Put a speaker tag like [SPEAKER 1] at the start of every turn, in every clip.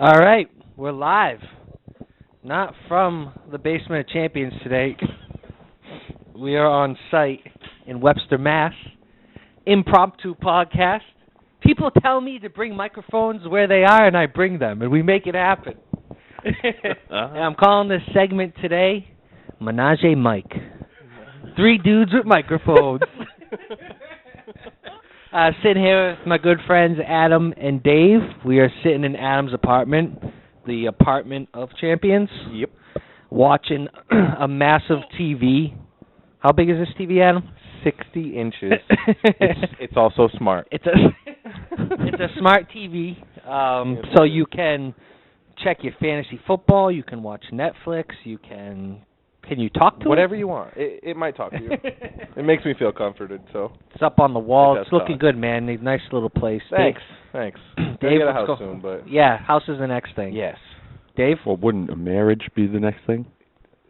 [SPEAKER 1] All right, we're live. Not from the Basement of Champions today. We are on site in Webster, Mass. Impromptu podcast. People tell me to bring microphones where they are, and I bring them, and we make it happen. And I'm calling this segment today Menage a Mike. 3 dudes with microphones. Sitting here with my good friends Adam and Dave. We are sitting in Adam's apartment, the apartment of champions.
[SPEAKER 2] Yep.
[SPEAKER 1] Watching a massive TV. How big is this TV, Adam?
[SPEAKER 2] 60 inches. it's also smart.
[SPEAKER 1] It's a smart TV. So you can check your fantasy football. You can watch Netflix. Can you talk to
[SPEAKER 2] whatever
[SPEAKER 1] it?
[SPEAKER 2] you want. It might talk to you. It makes me feel comforted. So
[SPEAKER 1] it's up on the wall.
[SPEAKER 2] It
[SPEAKER 1] It's looking
[SPEAKER 2] talk.
[SPEAKER 1] good, man. A nice little place.
[SPEAKER 2] Thanks.
[SPEAKER 1] Dave,
[SPEAKER 2] Gotta
[SPEAKER 1] Dave,
[SPEAKER 2] get a
[SPEAKER 1] let's
[SPEAKER 2] house
[SPEAKER 1] go.
[SPEAKER 2] soon, but
[SPEAKER 1] Yeah, house is the next thing.
[SPEAKER 2] yes.
[SPEAKER 1] Dave?
[SPEAKER 3] Well, wouldn't a marriage be the next thing?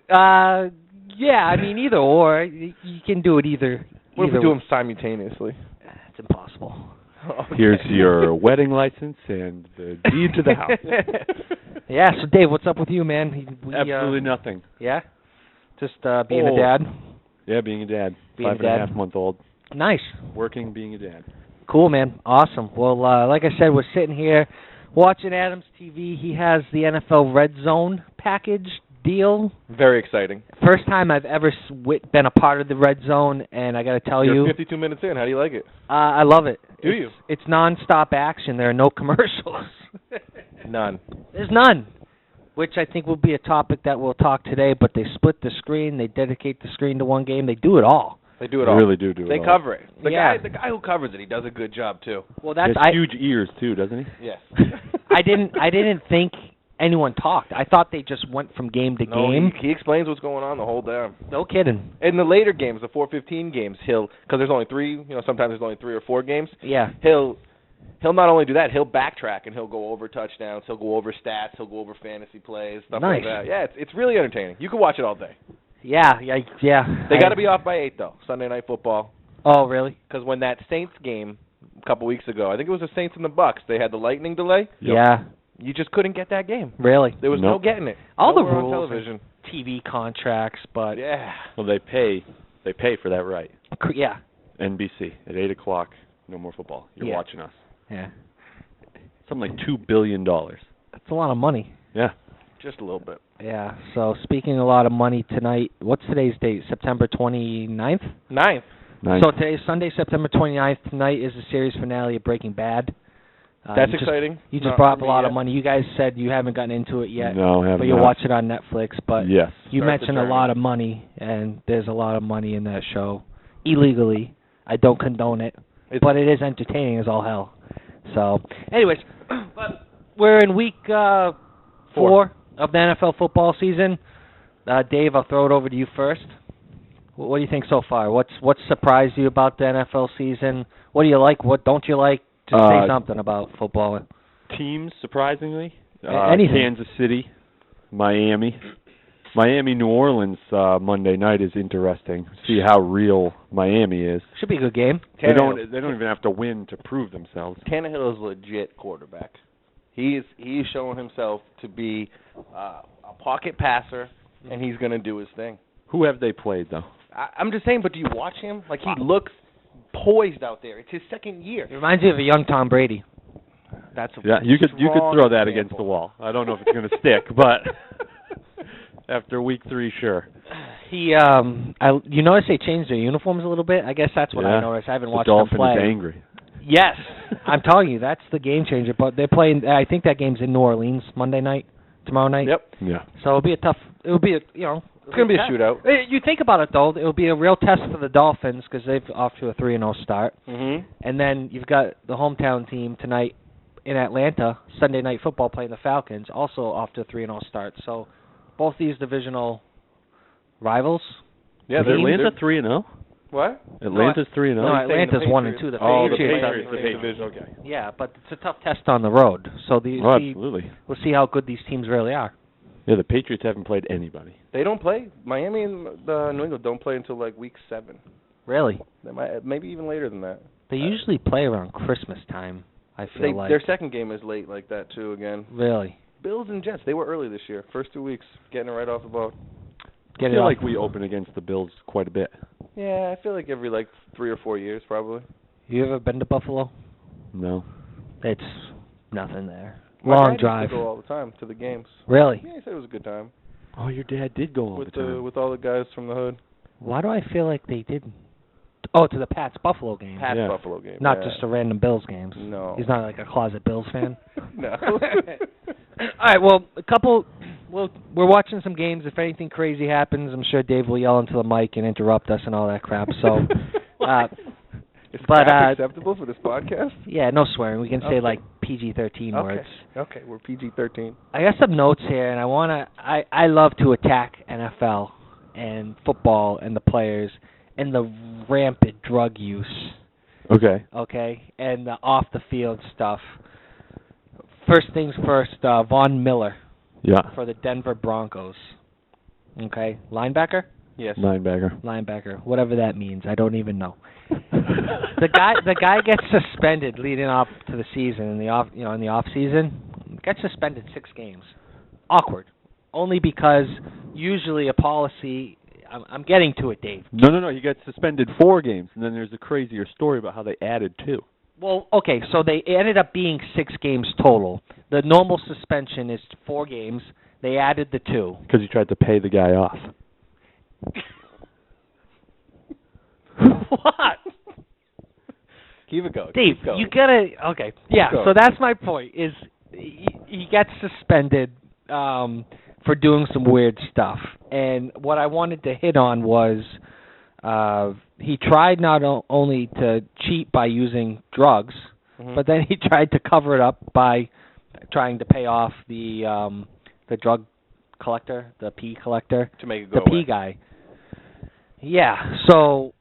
[SPEAKER 1] Yeah. I mean, either or. You can do it either.
[SPEAKER 2] What if
[SPEAKER 1] either
[SPEAKER 2] we do them simultaneously?
[SPEAKER 1] It's impossible.
[SPEAKER 2] Okay.
[SPEAKER 3] Here's your wedding license and the deed to the house.
[SPEAKER 1] Yeah. So, Dave, what's up with you, man?
[SPEAKER 3] Absolutely nothing.
[SPEAKER 1] Yeah. Just being a dad.
[SPEAKER 3] Yeah, being a dad.
[SPEAKER 1] Being a
[SPEAKER 3] 5.5 month old.
[SPEAKER 1] Nice.
[SPEAKER 3] Working, being a dad.
[SPEAKER 1] Cool, man. Awesome. Well, like I said, we're sitting here watching Adam's TV. He has the NFL Red Zone package deal.
[SPEAKER 2] Very exciting.
[SPEAKER 1] First time I've ever been a part of the Red Zone, and I got to tell
[SPEAKER 2] You're
[SPEAKER 1] you,
[SPEAKER 2] 52 minutes in. How do you like it?
[SPEAKER 1] I love it.
[SPEAKER 2] Do you?
[SPEAKER 1] It's nonstop action. There are no commercials.
[SPEAKER 2] None.
[SPEAKER 1] There's none, which I think will be a topic that we'll talk today, but they split the screen. They dedicate the screen to one game. They do it all.
[SPEAKER 2] They do it
[SPEAKER 3] They
[SPEAKER 2] all.
[SPEAKER 3] really do it
[SPEAKER 2] They
[SPEAKER 3] all.
[SPEAKER 2] cover it. The
[SPEAKER 1] Yeah.
[SPEAKER 2] guy who covers it, he does a good job too.
[SPEAKER 1] Well,
[SPEAKER 3] He
[SPEAKER 1] that's
[SPEAKER 3] has huge ears, too, doesn't he?
[SPEAKER 2] Yes.
[SPEAKER 1] I didn't think anyone talked. I thought they just went from game to
[SPEAKER 2] No,
[SPEAKER 1] game.
[SPEAKER 2] he explains what's going on the whole time.
[SPEAKER 1] No kidding.
[SPEAKER 2] In the later games, the 4:15 games, because there's only 3. Sometimes there's only 3 or 4 games.
[SPEAKER 1] Yeah.
[SPEAKER 2] He'll not only do that, he'll backtrack and he'll go over touchdowns, he'll go over stats, he'll go over fantasy plays, stuff
[SPEAKER 1] Nice.
[SPEAKER 2] like that. Yeah, it's really entertaining. You can watch it all day.
[SPEAKER 1] Yeah.
[SPEAKER 2] They got to be off by 8 though. Sunday Night Football,
[SPEAKER 1] Oh, really?
[SPEAKER 2] because when that Saints game a couple weeks ago, I think it was the Saints and the Bucks, they had the lightning delay.
[SPEAKER 3] Yep.
[SPEAKER 1] Yeah.
[SPEAKER 2] You just couldn't get that game.
[SPEAKER 1] Really.
[SPEAKER 2] There was no
[SPEAKER 3] Nope.
[SPEAKER 2] getting it.
[SPEAKER 1] All the
[SPEAKER 2] Nowhere on
[SPEAKER 1] rules.
[SPEAKER 2] television.
[SPEAKER 1] TV contracts, but
[SPEAKER 2] Yeah.
[SPEAKER 3] Well, they pay for that right.
[SPEAKER 1] Yeah.
[SPEAKER 3] NBC at 8 o'clock, no more football. You're
[SPEAKER 1] Yeah.
[SPEAKER 3] watching us.
[SPEAKER 1] Yeah.
[SPEAKER 3] Something like $2 billion.
[SPEAKER 1] That's a lot of money.
[SPEAKER 3] Yeah.
[SPEAKER 2] Just a little bit.
[SPEAKER 1] Yeah. So speaking of a lot of money tonight, what's today's date? September 29th?
[SPEAKER 2] 9th.
[SPEAKER 3] Nice.
[SPEAKER 1] So today's Sunday, September 29th. Tonight is the series finale of Breaking Bad.
[SPEAKER 2] That's
[SPEAKER 1] you just-
[SPEAKER 2] exciting.
[SPEAKER 1] You just
[SPEAKER 2] Not
[SPEAKER 1] brought up
[SPEAKER 2] for
[SPEAKER 1] a
[SPEAKER 2] me
[SPEAKER 1] lot
[SPEAKER 2] yet.
[SPEAKER 1] of money. You guys said you haven't gotten into it yet,
[SPEAKER 3] No, have
[SPEAKER 1] but you'll
[SPEAKER 3] not.
[SPEAKER 1] watch it on Netflix. But
[SPEAKER 3] Yes.
[SPEAKER 1] you
[SPEAKER 2] Start the
[SPEAKER 1] mentioned a
[SPEAKER 2] journey.
[SPEAKER 1] lot of money, and there's a lot of money in that show illegally. I don't condone it, but it is entertaining as all hell. So, anyways, but we're in week 4 of the NFL football season. Dave, I'll throw it over to you first. What do you think so far? What's surprised you about the NFL season? What do you like? What don't you like? Just say something about football.
[SPEAKER 3] Teams, surprisingly.
[SPEAKER 1] Anything.
[SPEAKER 3] Kansas City, Miami. New Orleans Monday night is interesting. See how real Miami is.
[SPEAKER 1] Should be a good game.
[SPEAKER 3] They don't even have to win to prove themselves.
[SPEAKER 2] Tannehill is a legit quarterback. He's shown himself to be a pocket passer, and he's going to do his thing.
[SPEAKER 3] Who have they played though?
[SPEAKER 2] I'm just saying, but do you watch him? Like, he looks poised out there. It's his second year.
[SPEAKER 1] It reminds me of a young Tom Brady.
[SPEAKER 2] That's a
[SPEAKER 3] Yeah, you could
[SPEAKER 2] strong
[SPEAKER 3] throw that
[SPEAKER 2] example.
[SPEAKER 3] against the wall. I don't know if it's going to stick, but after week 3, sure.
[SPEAKER 1] He, you notice they changed their uniforms a little bit. I guess that's what I
[SPEAKER 3] Yeah.
[SPEAKER 1] noticed. I haven't
[SPEAKER 3] The
[SPEAKER 1] watched them
[SPEAKER 3] Dolphin
[SPEAKER 1] play.
[SPEAKER 3] is angry.
[SPEAKER 1] Yes, I'm telling you, that's the game changer. But they're playing. I think that game's in New Orleans Monday night, tomorrow night.
[SPEAKER 2] Yep.
[SPEAKER 3] Yeah.
[SPEAKER 1] So it'll be a tough. It'll be
[SPEAKER 2] It's going to be a shootout.
[SPEAKER 1] You think about it though, it'll be a real test for the Dolphins because they've off to a 3-0 start,
[SPEAKER 2] Mm-hmm.
[SPEAKER 1] and then you've got the hometown team tonight in Atlanta, Sunday Night Football playing the Falcons, also off to a 3-0 start. So both these divisional rivals.
[SPEAKER 2] Yeah,
[SPEAKER 3] Is
[SPEAKER 2] they're
[SPEAKER 3] Atlanta 3-0?
[SPEAKER 2] What?
[SPEAKER 3] Atlanta's 3-0.
[SPEAKER 1] No, Atlanta's 1-2. The
[SPEAKER 3] Oh, the
[SPEAKER 1] Patriots.
[SPEAKER 3] Patriots.
[SPEAKER 2] are in the same division.
[SPEAKER 3] Okay.
[SPEAKER 1] Yeah, but it's a tough test on the road. So
[SPEAKER 3] Oh, absolutely.
[SPEAKER 1] we'll see how good these teams really are.
[SPEAKER 3] Yeah, the Patriots haven't played anybody.
[SPEAKER 2] They don't play. Miami and New England don't play until like week 7.
[SPEAKER 1] Really?
[SPEAKER 2] They might, maybe even later than that.
[SPEAKER 1] They usually play around Christmas time. I feel like.
[SPEAKER 2] Their second game is late like that too. Again,
[SPEAKER 1] Really.
[SPEAKER 2] Bills and Jets, they were early this year. First 2 weeks, getting it right off the boat.
[SPEAKER 3] I feel like we open against the Bills quite a bit.
[SPEAKER 2] Yeah, I feel like every 3 or 4 years probably.
[SPEAKER 1] You ever been to Buffalo?
[SPEAKER 3] No.
[SPEAKER 1] It's nothing there.
[SPEAKER 2] My
[SPEAKER 1] Long
[SPEAKER 2] dad used
[SPEAKER 1] drive.
[SPEAKER 2] to go all the time to the games.
[SPEAKER 1] Really?
[SPEAKER 2] Yeah, he said it was a good time
[SPEAKER 3] Oh, your dad did go all
[SPEAKER 2] with
[SPEAKER 3] the time.
[SPEAKER 2] with all the guys from the hood.
[SPEAKER 1] Why do I feel like they didn't? Oh, to the Pats Buffalo game.
[SPEAKER 2] Pats
[SPEAKER 3] Yeah.
[SPEAKER 2] Buffalo game.
[SPEAKER 1] Not
[SPEAKER 2] yeah.
[SPEAKER 1] just a random Bills games.
[SPEAKER 2] No.
[SPEAKER 1] He's not like a closet Bills fan.
[SPEAKER 2] No.
[SPEAKER 1] All right, well, we're watching some games. If anything crazy happens, I'm sure Dave will yell into the mic and interrupt us and all that crap. So,
[SPEAKER 2] Is
[SPEAKER 1] but,
[SPEAKER 2] crap acceptable for this podcast?
[SPEAKER 1] yeah, no swearing. We can say
[SPEAKER 2] Okay.
[SPEAKER 1] like PG-13 words.
[SPEAKER 2] Okay, we're PG-13.
[SPEAKER 1] I got some notes here, and I love to attack NFL and football and the players and the rampant drug use,
[SPEAKER 3] Okay.
[SPEAKER 1] okay, and the off-the-field stuff. First things first, Von Miller
[SPEAKER 3] Yeah.
[SPEAKER 1] for the Denver Broncos. Okay, linebacker?
[SPEAKER 2] Yes.
[SPEAKER 1] Linebacker, whatever that means. I don't even know. The guy gets suspended leading up to the season in the off season. Gets suspended 6 games. Awkward. Only because usually a policy. I'm getting to it, Dave.
[SPEAKER 3] No. He got suspended 4 games, and then there's a crazier story about how they added 2.
[SPEAKER 1] Well, okay, so they ended up being 6 games total. The normal suspension is 4 games. They added the 2.
[SPEAKER 3] Because he tried to pay the guy off.
[SPEAKER 1] What?
[SPEAKER 2] Keep it going.
[SPEAKER 1] Dave,
[SPEAKER 2] Keep going.
[SPEAKER 1] you gotta. Okay, yeah.
[SPEAKER 2] Keep going.
[SPEAKER 1] So that's my point. Is he gets suspended for doing some weird stuff, and what I wanted to hit on was he tried not only to cheat by using drugs, but then he tried to cover it up by trying to pay off the drug collector, the pee collector,
[SPEAKER 2] to make it go
[SPEAKER 1] the
[SPEAKER 2] away.
[SPEAKER 1] pee guy. Yeah. So.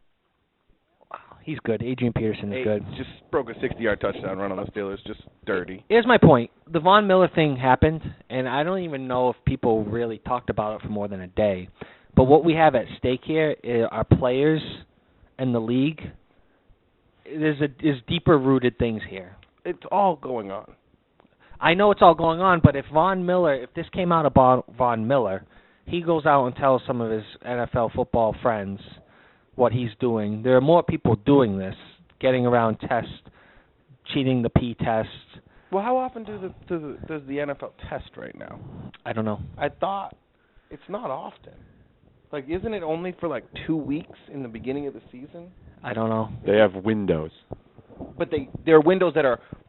[SPEAKER 1] He's good. Adrian Peterson is good.
[SPEAKER 2] Just broke a 60-yard touchdown run on the Steelers. Just dirty.
[SPEAKER 1] Here's my point. The Von Miller thing happened, and I don't even know if people really talked about it for more than a day. But what we have at stake here are players and the league. There's deeper-rooted things here.
[SPEAKER 2] It's all going on.
[SPEAKER 1] I know it's all going on, but if this came out of Von Miller, he goes out and tells some of his NFL football friends what he's doing. There are more people doing this, getting around tests, cheating the P test.
[SPEAKER 2] Well, how often does the NFL test right now?
[SPEAKER 1] I don't know.
[SPEAKER 2] I thought it's not often. Isn't it only for 2 weeks in the beginning of the season?
[SPEAKER 1] I don't know.
[SPEAKER 3] They have windows.
[SPEAKER 2] But there are windows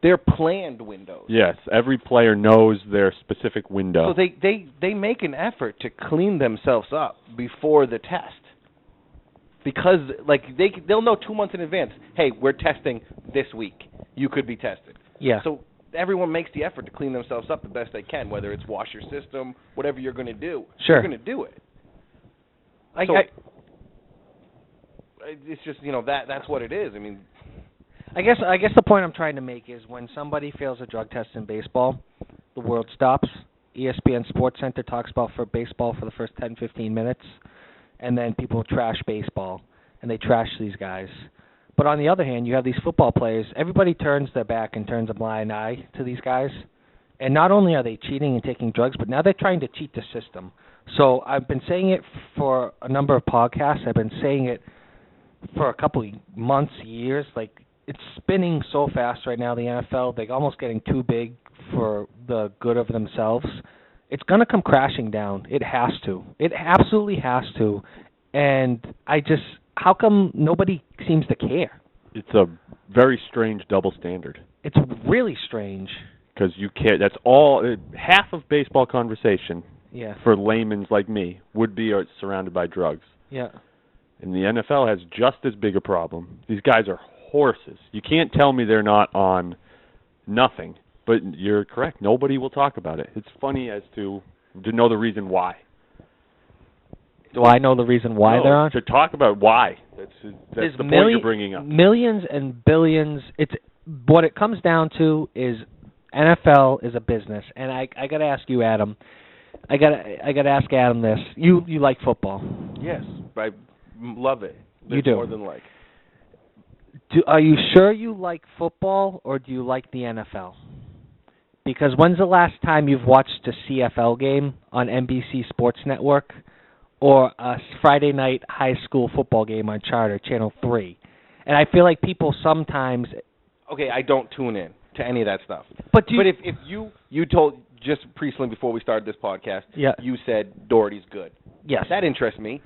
[SPEAKER 2] they're planned windows.
[SPEAKER 3] Yes, every player knows their specific window.
[SPEAKER 2] So they make an effort to clean themselves up before the test. Because they'll know 2 months in advance, hey, we're testing this week. You could be tested.
[SPEAKER 1] Yeah.
[SPEAKER 2] So everyone makes the effort to clean themselves up the best they can, whether it's wash your system, whatever you're going to do.
[SPEAKER 1] Sure.
[SPEAKER 2] You're going to do it. It's just, that's what it is. I mean,
[SPEAKER 1] I guess the point I'm trying to make is when somebody fails a drug test in baseball, the world stops. ESPN Sports Center talks about for baseball for the first 10, 15 minutes, and then people trash baseball, and they trash these guys. But on the other hand, you have these football players. Everybody turns their back and turns a blind eye to these guys. And not only are they cheating and taking drugs, but now they're trying to cheat the system. So I've been saying it for a number of podcasts. I've been saying it for a couple of months, years. It's spinning so fast right now, the NFL. They're almost getting too big for the good of themselves. It's going to come crashing down. It has to. It absolutely has to. And how come nobody seems to care?
[SPEAKER 3] It's a very strange double standard.
[SPEAKER 1] It's really strange.
[SPEAKER 3] Because you can't. That's all. Half of baseball conversation
[SPEAKER 1] Yeah.
[SPEAKER 3] for laymen like me would be surrounded by drugs.
[SPEAKER 1] Yeah.
[SPEAKER 3] And the NFL has just as big a problem. These guys are horses. You can't tell me they're not on nothing. But you're correct. Nobody will talk about it. It's funny as to know the reason why.
[SPEAKER 1] Do I know the reason why
[SPEAKER 3] No,
[SPEAKER 1] they're on?
[SPEAKER 3] to talk about why. That's
[SPEAKER 1] There's
[SPEAKER 3] the point you're bringing up.
[SPEAKER 1] Millions and billions. It's what it comes down to is NFL is a business, and I got to ask you, Adam. I got to ask Adam this. You like football?
[SPEAKER 2] yes, I love it.
[SPEAKER 1] You do.
[SPEAKER 2] More than like.
[SPEAKER 1] Are you sure you like football or do you like the NFL? Because when's the last time you've watched a CFL game on NBC Sports Network or a Friday night high school football game on Charter, Channel 3? And I feel like people sometimes...
[SPEAKER 2] Okay, I don't tune in to any of that stuff.
[SPEAKER 1] But
[SPEAKER 2] if you told, just recently before we started this podcast, you said Doherty's good.
[SPEAKER 1] Yes.
[SPEAKER 2] That interests me.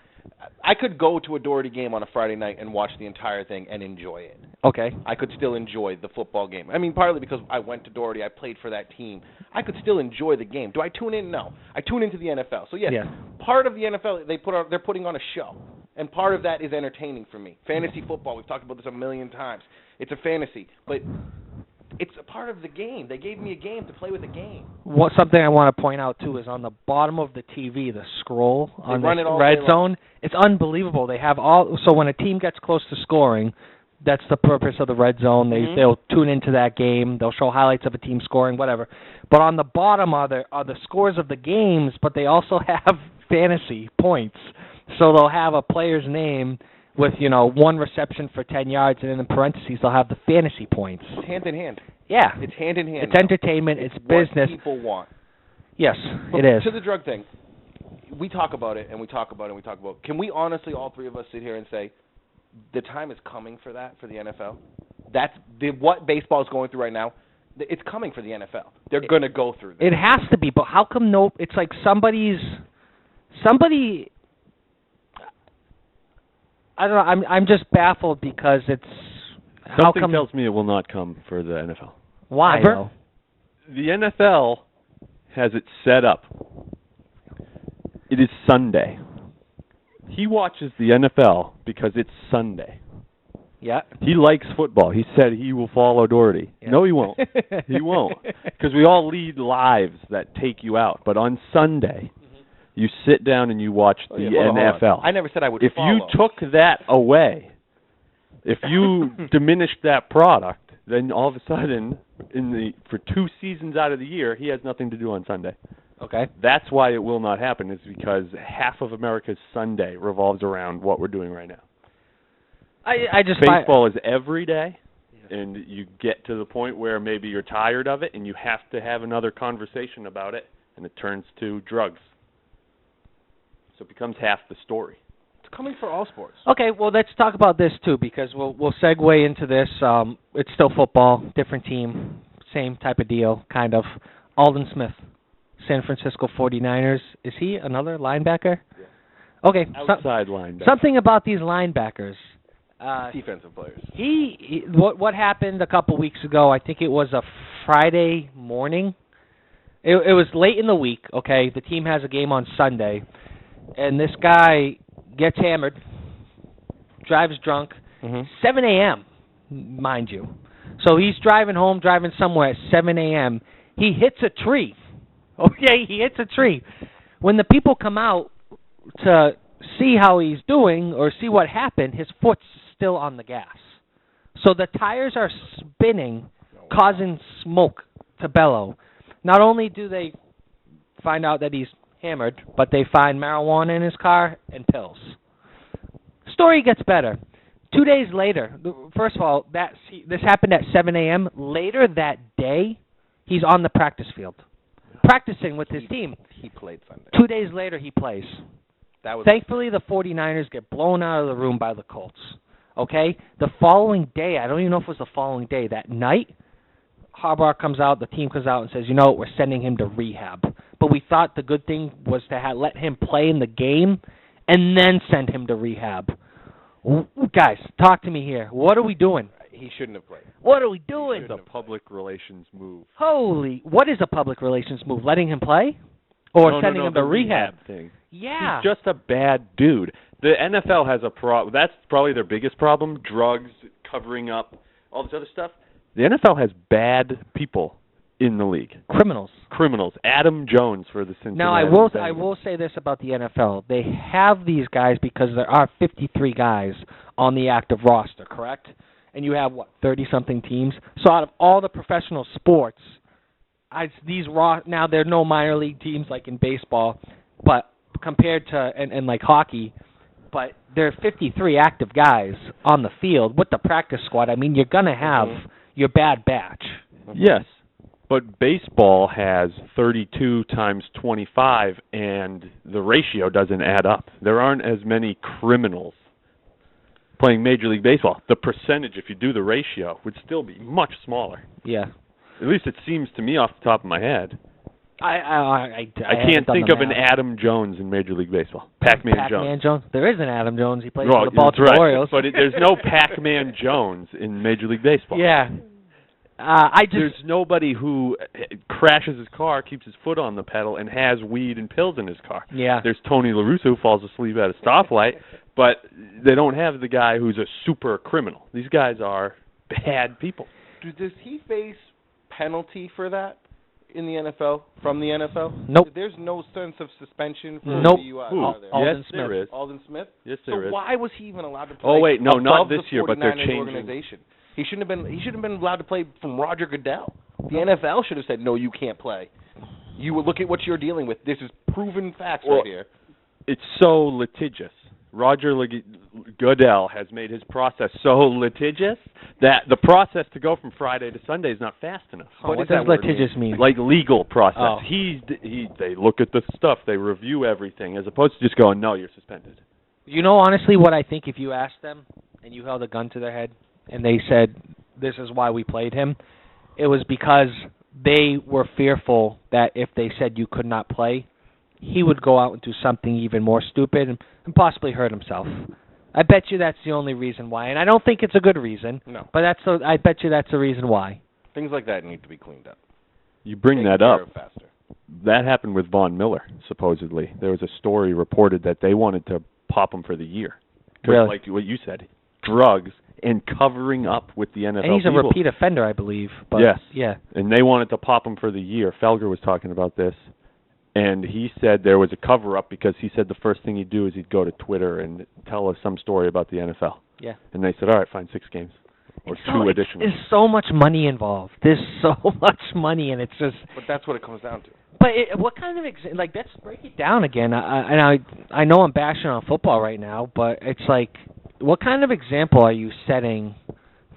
[SPEAKER 2] I could go to a Doherty game on a Friday night and watch the entire thing and enjoy it.
[SPEAKER 1] Okay.
[SPEAKER 2] I could still enjoy the football game. I mean, partly because I went to Doherty, I played for that team. I could still enjoy the game. Do I tune in? No. I tune into the NFL. So yes, part of the NFL they're putting on a show, and part of that is entertaining for me. Fantasy football, we've talked about this a million times. It's a fantasy, but it's a part of the game. They gave me a game to play with a game.
[SPEAKER 1] Something I want to point out, too, is on the bottom of the TV, the scroll on the red zone, it's unbelievable. They have so when a team gets close to scoring, that's the purpose of the red zone. They'll tune into that game. They'll show highlights of a team scoring, whatever. But on the bottom are the scores of the games, but they also have fantasy points. So they'll have a player's name with, one reception for 10 yards, and in the parentheses, they'll have the fantasy points.
[SPEAKER 2] It's hand in hand.
[SPEAKER 1] Yeah.
[SPEAKER 2] It's hand in hand.
[SPEAKER 1] It's entertainment. It's business.
[SPEAKER 2] What people want.
[SPEAKER 1] Yes,
[SPEAKER 2] but
[SPEAKER 1] it is.
[SPEAKER 2] To the drug thing, we talk about it, and we talk about it, and we talk about it. Can we honestly, all three of us, sit here and say the time is coming for that, for the NFL? That's what baseball is going through right now. It's coming for the NFL. They're going to go through this.
[SPEAKER 1] It has to be, but how come it's like somebody... I don't know. I'm just baffled because it's...
[SPEAKER 3] Something tells me it will not come for the NFL.
[SPEAKER 1] Why?
[SPEAKER 3] Ever? The NFL has it set up. It is Sunday. He watches the NFL because it's Sunday.
[SPEAKER 1] Yeah.
[SPEAKER 3] He likes football. He said he will follow Doherty. Yeah. No, he won't. He won't. Because we all lead lives that take you out. But on Sunday... You sit down and you watch the NFL.
[SPEAKER 2] I never said I would follow.
[SPEAKER 3] If you took that away, if you diminished that product, then all of a sudden, for 2 seasons out of the year, he has nothing to do on Sunday.
[SPEAKER 1] Okay.
[SPEAKER 3] That's why it will not happen, is because half of America's Sunday revolves around what we're doing right now. Baseball is every day, and you get to the point where maybe you're tired of it, and you have to have another conversation about it, and it turns to drugs. So it becomes half the story.
[SPEAKER 2] It's coming for all sports.
[SPEAKER 1] Okay, well, let's talk about this, too, because we'll segue into this. It's still football, different team, same type of deal, kind of. Aldon Smith, San Francisco 49ers. Is he another linebacker? Yeah. Okay.
[SPEAKER 3] Outside linebacker.
[SPEAKER 1] Something about these linebackers.
[SPEAKER 2] Defensive players.
[SPEAKER 1] What happened a couple weeks ago, I think it was a Friday morning. It was late in the week, okay? The team has a game on Sunday. And this guy gets hammered, drives drunk, 7 a.m., mind you. So he's driving home, driving somewhere at 7 a.m. He hits a tree. Okay, he hits a tree. When the people come out to see how he's doing or see what happened, his foot's still on the gas. So the tires are spinning, causing smoke to bellow. Not only do they find out that he's hammered, but they find marijuana in his car and pills. Story gets better. 2 days later, first of all, this happened at 7 a.m. Later that day, he's on the practice field, practicing with his team.
[SPEAKER 2] He played Sunday.
[SPEAKER 1] 2 days later, he plays. Thankfully, the 49ers get blown out of the room by the Colts. Okay? The following day, I don't even know if it was the following day, that night, Harbaugh comes out, the team comes out and says, we're sending him to rehab. But we thought the good thing was to let him play in the game and then send him to rehab. Guys, talk to me here. What are we doing?
[SPEAKER 2] He shouldn't have played.
[SPEAKER 1] What are we doing?
[SPEAKER 3] It's a public relations move.
[SPEAKER 1] What is a public relations move? Letting him play? Or sending him to rehab?
[SPEAKER 3] Thing.
[SPEAKER 1] Yeah.
[SPEAKER 3] He's just a bad dude. The NFL has a problem. That's probably their biggest problem, drugs, covering up, all this other stuff. The NFL has bad people in the league. Criminals. Adam Jones for the Cincinnati.
[SPEAKER 1] Now, I will say this about the NFL. They have these guys because there are 53 guys on the active roster, correct? And you have, 30-something teams? So out of all the professional sports, now there are no minor league teams like in baseball, but compared to, and like hockey, but there are 53 active guys on the field with the practice squad. I mean, you're going to have your bad batch.
[SPEAKER 3] Yes, but baseball has 32 times 25, and the ratio doesn't add up. There aren't as many criminals playing Major League Baseball. The percentage, if you do the ratio, would still be much smaller.
[SPEAKER 1] Yeah.
[SPEAKER 3] At least it seems to me off the top of my head.
[SPEAKER 1] I
[SPEAKER 3] can't think of an Adam Jones in Major League Baseball. Pac-Man Jones.
[SPEAKER 1] There is an Adam Jones. He plays
[SPEAKER 3] for
[SPEAKER 1] the Baltimore Orioles.
[SPEAKER 3] But there's no Pac-Man Jones in Major League Baseball.
[SPEAKER 1] Yeah.
[SPEAKER 3] There's nobody who crashes his car, keeps his foot on the pedal, and has weed and pills in his car.
[SPEAKER 1] Yeah.
[SPEAKER 3] There's Tony La Russa who falls asleep at a stoplight, but they don't have the guy who's a super criminal. These guys are bad people.
[SPEAKER 2] Does he face penalty for that in the NFL, from the NFL?
[SPEAKER 1] Nope.
[SPEAKER 2] There's no sense of suspension for
[SPEAKER 1] nope.
[SPEAKER 2] DUI.
[SPEAKER 3] Yes, there is.
[SPEAKER 2] Alden Smith?
[SPEAKER 3] Yes, there is.
[SPEAKER 2] So why was he even allowed to play?
[SPEAKER 3] Oh wait, no, not this
[SPEAKER 2] the
[SPEAKER 3] year, but they're
[SPEAKER 2] 49ers
[SPEAKER 3] changing.
[SPEAKER 2] Organization? He shouldn't have been allowed to play from Roger Goodell. The NFL should have said, no, you can't play. You would look at what you're dealing with. This is proven facts right here.
[SPEAKER 3] It's so litigious. Roger Goodell has made his process so litigious that the process to go from Friday to Sunday is not fast enough.
[SPEAKER 1] What does litigious mean?
[SPEAKER 3] Like legal process.
[SPEAKER 1] Oh.
[SPEAKER 3] They look at the stuff, they review everything, as opposed to just going, no, you're suspended.
[SPEAKER 1] You know, honestly, what I think if you asked them and you held a gun to their head and they said, this is why we played him, it was because they were fearful that if they said you could not play, he would go out and do something even more stupid and possibly hurt himself. I bet you that's the only reason why, and I don't think it's a good reason.
[SPEAKER 2] No.
[SPEAKER 1] But I bet you that's the reason why.
[SPEAKER 2] Things like that need to be cleaned up.
[SPEAKER 3] You bring that
[SPEAKER 2] Take care
[SPEAKER 3] up.
[SPEAKER 2] of faster.
[SPEAKER 3] That happened with Von Miller, supposedly. There was a story reported that they wanted to pop him for the year.
[SPEAKER 1] Really?
[SPEAKER 3] Like what you said, drugs and covering up with the NFL
[SPEAKER 1] And he's
[SPEAKER 3] people.
[SPEAKER 1] a repeat offender, I believe. But
[SPEAKER 3] yes.
[SPEAKER 1] Yeah.
[SPEAKER 3] And they wanted to pop him for the year. Felger was talking about this. And he said there was a cover-up because he said the first thing he'd do is he'd go to Twitter and tell us some story about the NFL.
[SPEAKER 1] Yeah.
[SPEAKER 3] And they said, all right, fine, 6 games. Or 2 additional.
[SPEAKER 1] There's so much money involved. There's so much money, and it's just...
[SPEAKER 2] But that's what it comes down to.
[SPEAKER 1] But what kind of... let's break it down again. I know I'm bashing on football right now, but it's like, what kind of example are you setting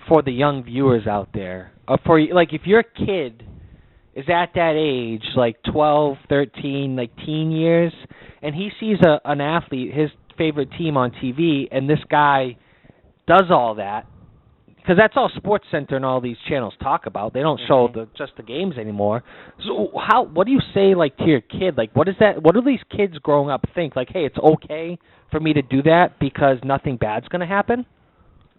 [SPEAKER 1] for the young viewers out there? If your kid is at that age, like 12, 13, like teen years, and he sees an athlete, his favorite team on TV, and this guy does all that, because that's all SportsCenter and all these channels talk about. They don't show just the games anymore. So what do you say to your kid? What do these kids growing up think? Hey, it's okay for me to do that because nothing bad's going to happen?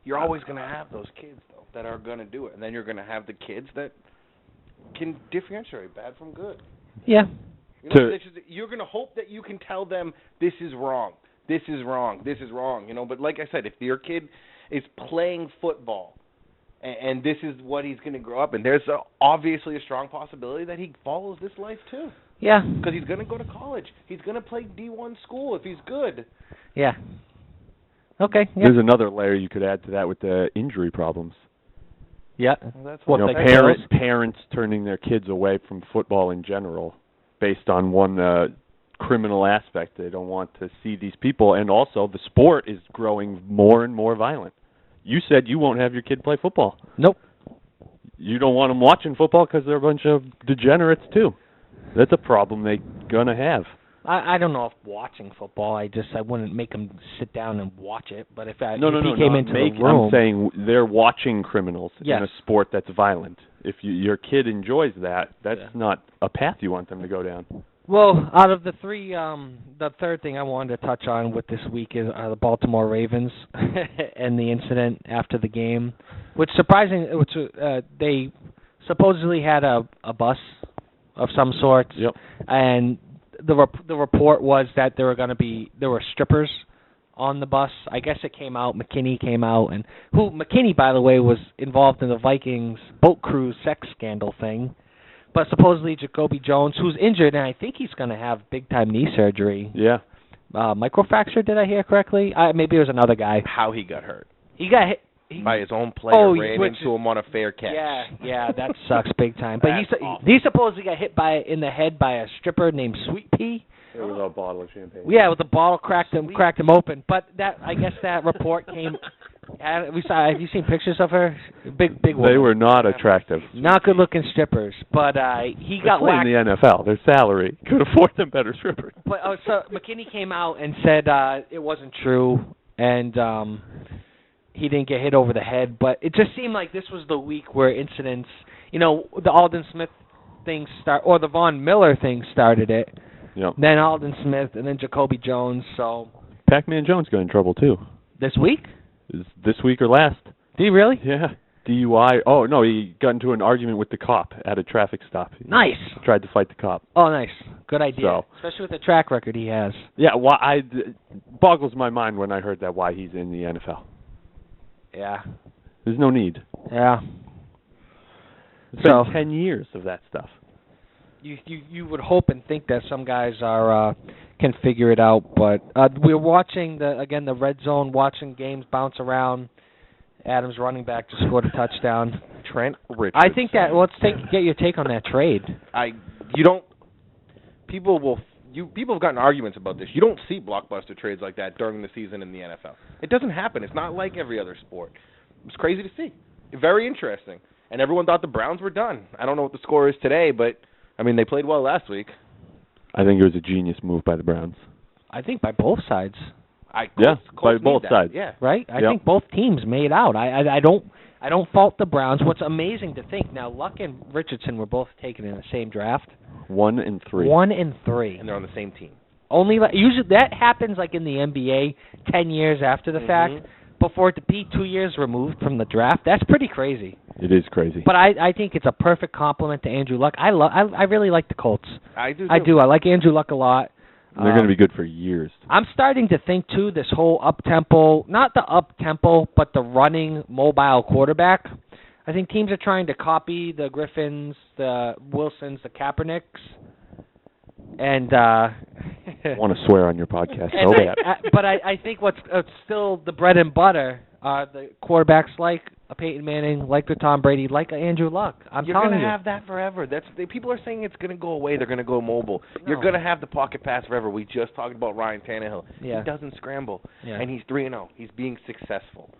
[SPEAKER 2] You're always going to have those kids, though, that are going to do it. And then you're going to have the kids that can differentiate bad from good.
[SPEAKER 1] Yeah.
[SPEAKER 2] You're going to hope that you can tell them this is wrong, this is wrong, this is wrong. But like I said, if your kid is playing football and this is what he's going to grow up in, there's obviously a strong possibility that he follows this life too.
[SPEAKER 1] Yeah.
[SPEAKER 2] Because he's going to go to college. He's going to play D1 school if he's good.
[SPEAKER 1] Yeah. Okay. Yeah.
[SPEAKER 3] There's another layer you could add to that with the injury problems.
[SPEAKER 1] Yeah.
[SPEAKER 2] That's
[SPEAKER 1] what
[SPEAKER 3] parents turning their kids away from football in general based on one criminal aspect. They don't want to see these people, and also the sport is growing more and more violent. You said you won't have your kid play football.
[SPEAKER 1] Nope.
[SPEAKER 3] You don't want them watching football because they're a bunch of degenerates too. That's a problem they're gonna have.
[SPEAKER 1] I don't know if watching football, I wouldn't make them sit down and watch it. But if he came into the room,
[SPEAKER 3] I'm saying they're watching criminals
[SPEAKER 1] yes.
[SPEAKER 3] in a sport that's violent. If your kid enjoys that, that's not a path you want them to go down.
[SPEAKER 1] Well, out of the three, the third thing I wanted to touch on with this week is the Baltimore Ravens and the incident after the game, which they supposedly had a bus of some sort,
[SPEAKER 3] yep.
[SPEAKER 1] And the report was that there were strippers on the bus. I guess it came out. McKinney came out, and McKinney, by the way, was involved in the Vikings boat cruise sex scandal thing. But supposedly Jacoby Jones, who's injured, and I think he's going to have big-time knee surgery.
[SPEAKER 3] Yeah.
[SPEAKER 1] Microfracture, did I hear correctly? Maybe it was another guy.
[SPEAKER 2] How he got hurt.
[SPEAKER 1] He got hit.
[SPEAKER 2] by his own player, ran into him on a fair catch.
[SPEAKER 1] Yeah, that sucks big time. But he supposedly got hit in the head by a stripper named Sweet Pea.
[SPEAKER 3] It was a bottle of champagne.
[SPEAKER 1] Yeah, with a bottle cracked him open. But I guess that report came. Have you seen pictures of her? Big woman.
[SPEAKER 3] They were not attractive.
[SPEAKER 1] Not good-looking strippers. But he got whacked.
[SPEAKER 3] In the NFL, their salary could afford them better strippers.
[SPEAKER 1] But so McKinney came out and said it wasn't true, and he didn't get hit over the head. But it just seemed like this was the week where incidents, the Aldon Smith thing or the Von Miller thing started it.
[SPEAKER 3] Yep.
[SPEAKER 1] Then Aldon Smith, and then Jacoby Jones. So
[SPEAKER 3] Pac-Man Jones got in trouble too.
[SPEAKER 1] This week?
[SPEAKER 3] Is this week or last?
[SPEAKER 1] Did he really?
[SPEAKER 3] Yeah. DUI. Oh no, he got into an argument with the cop at a traffic stop.
[SPEAKER 1] Nice.
[SPEAKER 3] He tried to fight the cop.
[SPEAKER 1] Oh, nice. Good idea.
[SPEAKER 3] So,
[SPEAKER 1] especially with the track record he has.
[SPEAKER 3] Yeah. Boggles my mind when I heard that why he's in the NFL.
[SPEAKER 1] Yeah.
[SPEAKER 3] There's no need.
[SPEAKER 1] Yeah.
[SPEAKER 3] It's been 10 years of that stuff.
[SPEAKER 1] You would hope and think that some guys can figure it out, but we're watching the red zone, watching games bounce around. Adams running back just scored a touchdown.
[SPEAKER 2] Trent Richardson.
[SPEAKER 1] I think that get your take on that trade.
[SPEAKER 2] People have gotten arguments about this. You don't see blockbuster trades like that during the season in the NFL. It doesn't happen. It's not like every other sport. It's crazy to see. Very interesting. And everyone thought the Browns were done. I don't know what the score is today, but they played well last week.
[SPEAKER 3] I think it was a genius move by the Browns.
[SPEAKER 1] I think by both sides.
[SPEAKER 3] By both sides.
[SPEAKER 2] Yeah.
[SPEAKER 1] Right? I think both teams made out. I don't fault the Browns. What's amazing to think, now Luck and Richardson were both taken in the same draft.
[SPEAKER 3] 1 and 3.
[SPEAKER 1] 1 and 3.
[SPEAKER 2] And they're on the same team.
[SPEAKER 1] Usually that happens like in the NBA 10 years after the fact. Before it to be 2 years removed from the draft. That's pretty crazy.
[SPEAKER 3] It is crazy.
[SPEAKER 1] But I think it's a perfect compliment to Andrew Luck. I really like the Colts.
[SPEAKER 2] I do too.
[SPEAKER 1] I do. I like Andrew Luck a lot.
[SPEAKER 3] They're going to be good for years.
[SPEAKER 1] I'm starting to think, too, this whole up-tempo, not the up-tempo, but the running mobile quarterback. I think teams are trying to copy the Griffins, the Wilsons, the Kaepernicks. And
[SPEAKER 3] I want to swear on your podcast so bad.
[SPEAKER 1] But I think what's still the bread and butter are the quarterbacks like a Peyton Manning, like the Tom Brady, like Andrew Luck.
[SPEAKER 2] You're going to have that forever. People are saying it's going to go away. They're going to go mobile. No. You're going to have the pocket pass forever. We just talked about Ryan Tannehill.
[SPEAKER 1] Yeah.
[SPEAKER 2] He doesn't scramble,
[SPEAKER 1] and
[SPEAKER 2] he's 3-0. He's being successful.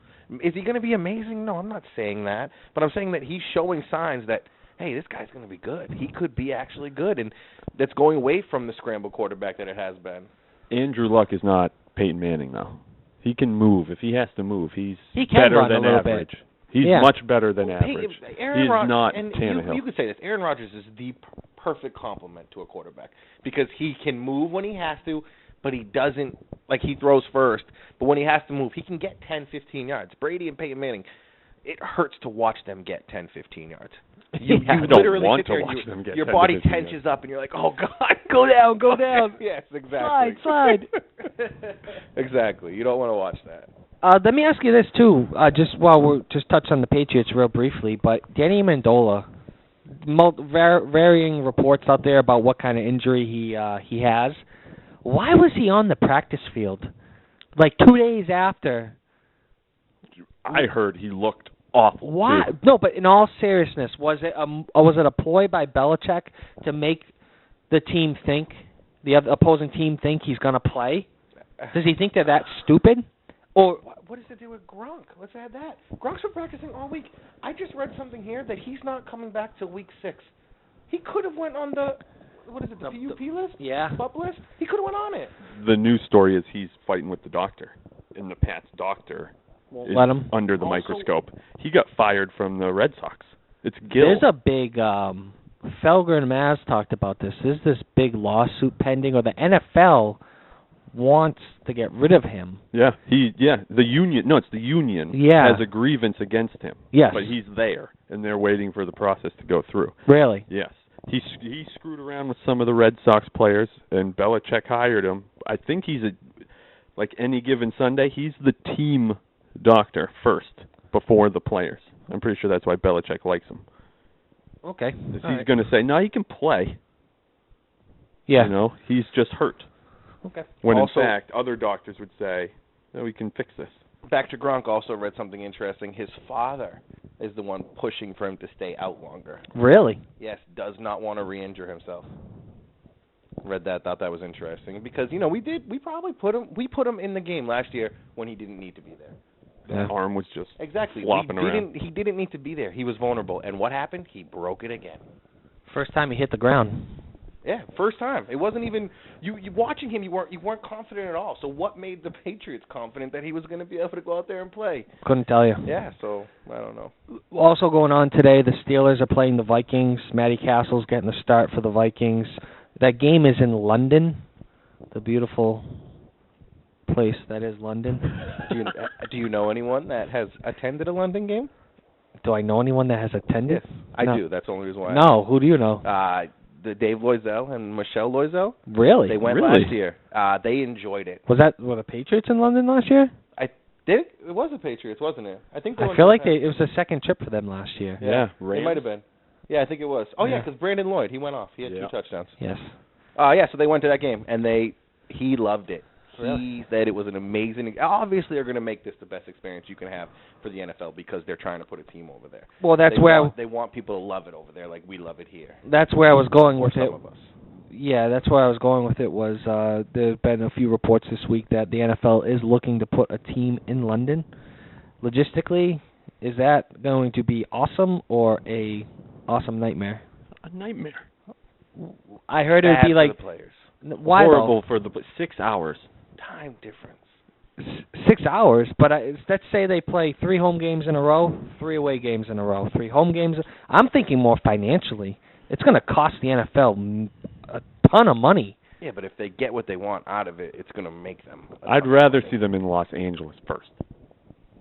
[SPEAKER 2] Is he going to be amazing? No, I'm not saying that. But I'm saying that he's showing signs that, hey, this guy's going to be good. He could be actually good, and that's going away from the scramble quarterback that it has been.
[SPEAKER 3] Andrew Luck is not Peyton Manning, though. He can move. If he has to move, he's
[SPEAKER 1] better
[SPEAKER 3] than average. He's much better than average. He's not Tannehill.
[SPEAKER 2] You could say this. Aaron Rodgers is the perfect complement to a quarterback because he can move when he has to, but he doesn't, he throws first. But when he has to move, he can get 10, 15 yards. Brady and Peyton Manning, it hurts to watch them get 10, 15 yards. You literally
[SPEAKER 3] want
[SPEAKER 2] sit there
[SPEAKER 3] to watch them get
[SPEAKER 2] your
[SPEAKER 3] 10
[SPEAKER 2] body
[SPEAKER 3] to 15
[SPEAKER 2] tenses
[SPEAKER 3] yards.
[SPEAKER 2] up, and you're like, oh, God.
[SPEAKER 1] Go down, go down.
[SPEAKER 2] Yes, exactly.
[SPEAKER 1] Slide.
[SPEAKER 2] Exactly. You don't want to watch that.
[SPEAKER 1] Let me ask you this, too, just while we're just touch on the Patriots real briefly, but Danny Amendola, varying reports out there about what kind of injury he has. Why was he on the practice field? 2 days after.
[SPEAKER 3] I heard he looked awful.
[SPEAKER 1] Why?
[SPEAKER 3] Too.
[SPEAKER 1] No, but in all seriousness, was it a ploy by Belichick to make the team think, the opposing team think he's going to play? Does he think that's stupid? Or
[SPEAKER 2] what does it do with Gronk? Let's add that. Gronk's been practicing all week. I just read something here that he's not coming back till week 6. He could have went on the PUP list?
[SPEAKER 1] Yeah.
[SPEAKER 2] PUP list? He could have went on it.
[SPEAKER 3] The news story is he's fighting with the doctor, and the Pats doctor is under the microscope. He got fired from the Red Sox. It's Gill.
[SPEAKER 1] There's a big Felger and Maz talked about this. There's this big lawsuit pending, or the NFL wants to get rid of him.
[SPEAKER 3] Yeah, the union. No, it's the union.
[SPEAKER 1] Yeah.
[SPEAKER 3] Has a grievance against him.
[SPEAKER 1] Yes.
[SPEAKER 3] But he's there, and they're waiting for the process to go through.
[SPEAKER 1] Really?
[SPEAKER 3] Yes. He screwed around with some of the Red Sox players, and Belichick hired him. I think he's like any given Sunday, he's the team doctor first before the players. I'm pretty sure that's why Belichick likes him.
[SPEAKER 1] Okay.
[SPEAKER 3] He's going to say, no, he can play.
[SPEAKER 1] Yeah.
[SPEAKER 3] He's just hurt.
[SPEAKER 1] Okay.
[SPEAKER 3] When in fact, other doctors would say, no, we can fix this.
[SPEAKER 2] back to Gronk, also read something interesting. His father is the one pushing for him to stay out longer.
[SPEAKER 1] Really?
[SPEAKER 2] Yes, does not want to re-injure himself. Read that, thought that was interesting because we probably put him in the game last year when he didn't need to be there.
[SPEAKER 3] The arm was just
[SPEAKER 2] exactly
[SPEAKER 3] flopping around.
[SPEAKER 2] He didn't need to be there. He was vulnerable, and what happened? He broke it again.
[SPEAKER 1] First time he hit the ground.
[SPEAKER 2] Yeah, first time. It wasn't even you watching him. You weren't confident at all. So what made the Patriots confident that he was going to be able to go out there and play?
[SPEAKER 1] Couldn't tell you.
[SPEAKER 2] Yeah, so I don't know.
[SPEAKER 1] Also going on today, the Steelers are playing the Vikings. Matty Castle's getting the start for the Vikings. That game is in London, the beautiful place that is London.
[SPEAKER 2] Do you know anyone that has attended a London game?
[SPEAKER 1] Do I know anyone that has attended?
[SPEAKER 2] Yes, I do. That's the only reason why.
[SPEAKER 1] No, who do you know?
[SPEAKER 2] The Dave Loisel and Michelle Loisel.
[SPEAKER 1] Really?
[SPEAKER 2] They went last year. They enjoyed it.
[SPEAKER 1] Were the Patriots in London last year?
[SPEAKER 2] It was the Patriots, wasn't it? I think.
[SPEAKER 1] I feel like it was the second trip for them last year.
[SPEAKER 2] Yeah, it might have been. Yeah, I think it was. Oh yeah, because Brandon Lloyd, he went off. He had 2 touchdowns.
[SPEAKER 1] Yes.
[SPEAKER 2] So they went to that game and he loved it. He said it was an amazing. Obviously, they're going to make this the best experience you can have for the NFL because they're trying to put a team over there.
[SPEAKER 1] Well,
[SPEAKER 2] they want people to love it over there, like we love it here.
[SPEAKER 1] That's where I was going with
[SPEAKER 2] some
[SPEAKER 1] it.
[SPEAKER 2] Of us.
[SPEAKER 1] Yeah, that's where I was going with it. Was there's been a few reports this week that the NFL is looking to put a team in London. Logistically, is that going to be awesome or a awesome nightmare?
[SPEAKER 3] A nightmare.
[SPEAKER 1] I heard it would be like
[SPEAKER 2] the players.
[SPEAKER 1] Why
[SPEAKER 3] horrible for the 6 hours.
[SPEAKER 2] Time difference.
[SPEAKER 1] 6 hours, but let's say they play 3 home games in a row, 3 away games in a row, 3 home games. I'm thinking more financially. It's going to cost the NFL a ton of money.
[SPEAKER 2] Yeah, but if they get what they want out of it, it's going to make them.
[SPEAKER 3] I'd rather see them in Los Angeles first.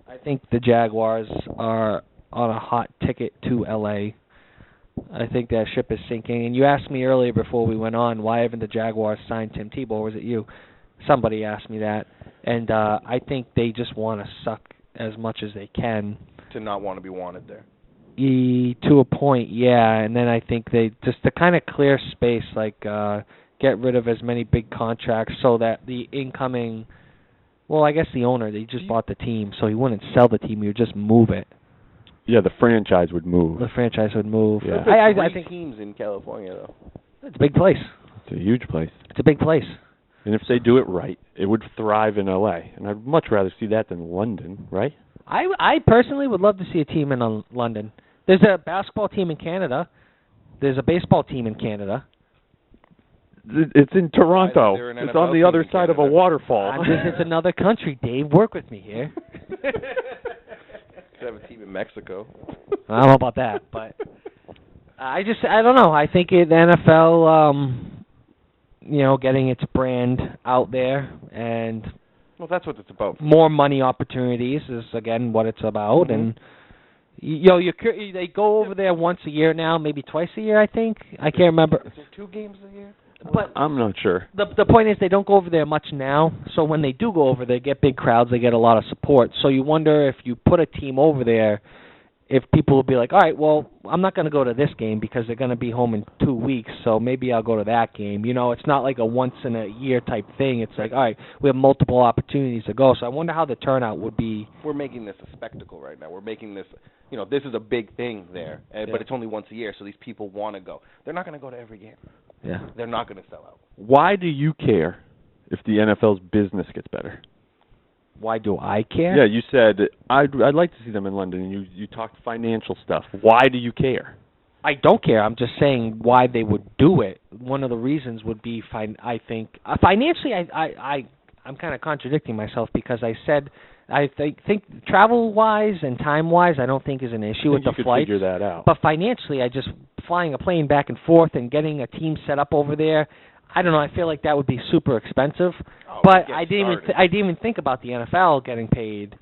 [SPEAKER 1] I think the Jaguars are on a hot ticket to L.A. I think that ship is sinking. And you asked me earlier before we went on, why haven't the Jaguars signed Tim Tebow? Or was it you? Somebody asked me that. And I think they just want to suck as much as they can.
[SPEAKER 2] To not want to be wanted there.
[SPEAKER 1] To a point, yeah. And then I think they just to kind of clear space, like get rid of as many big contracts so that the incoming, well, I guess the owner, they just bought the team, so he wouldn't sell the team, he would just move it.
[SPEAKER 3] Yeah, the franchise would move.
[SPEAKER 1] The franchise would move.
[SPEAKER 3] Yeah.
[SPEAKER 2] I think teams in California, though.
[SPEAKER 1] It's a big place.
[SPEAKER 3] It's a huge place.
[SPEAKER 1] It's a big place.
[SPEAKER 3] And if they do it right, it would thrive in L.A. And I'd much rather see that than London, right?
[SPEAKER 1] I personally would love to see a team in London. There's a basketball team in Canada. There's a baseball team in Canada.
[SPEAKER 3] It's in Toronto. It's on the other side of a waterfall.
[SPEAKER 1] It's another country, Dave. Work with me here.
[SPEAKER 2] Could have a team in Mexico.
[SPEAKER 1] I don't know about that, but I don't know. I think the NFL, getting its brand out there and
[SPEAKER 2] well, that's what it's about.
[SPEAKER 1] More money opportunities is again what it's about, and they go over there once a year now, maybe twice a year. I think I can't remember.
[SPEAKER 2] Is there 2 games a year?
[SPEAKER 1] But
[SPEAKER 3] I'm not sure.
[SPEAKER 1] The point is they don't go over there much now, so when they do go over, they get big crowds, they get a lot of support. So you wonder if you put a team over there, if people will be like, all right, well, I'm not going to go to this game because they're going to be home in 2 weeks, so maybe I'll go to that game. It's not like a once-in-a-year type thing. It's like, all right, we have multiple opportunities to go. So I wonder how the turnout would be.
[SPEAKER 2] We're making this a spectacle right now. We're making this, this is a big thing there, but it's only once a year, so these people want to go. They're not going to go to every game.
[SPEAKER 1] Yeah.
[SPEAKER 2] They're not going to sell out.
[SPEAKER 3] Why do you care if the NFL's business gets better?
[SPEAKER 1] Why do I care?
[SPEAKER 3] Yeah, you said I'd like to see them in London, and you talked financial stuff. Why do you care?
[SPEAKER 1] I don't care. I'm just saying why they would do it. One of the reasons would be, I think, financially. I'm kind of contradicting myself because I said I think travel-wise and time-wise, I don't think is an issue with the flights.
[SPEAKER 3] Figure that out.
[SPEAKER 1] But financially, I just flying a plane back and forth and getting a team set up over there. I don't know. I feel like that would be super expensive. But I didn't even think about the NFL getting paid.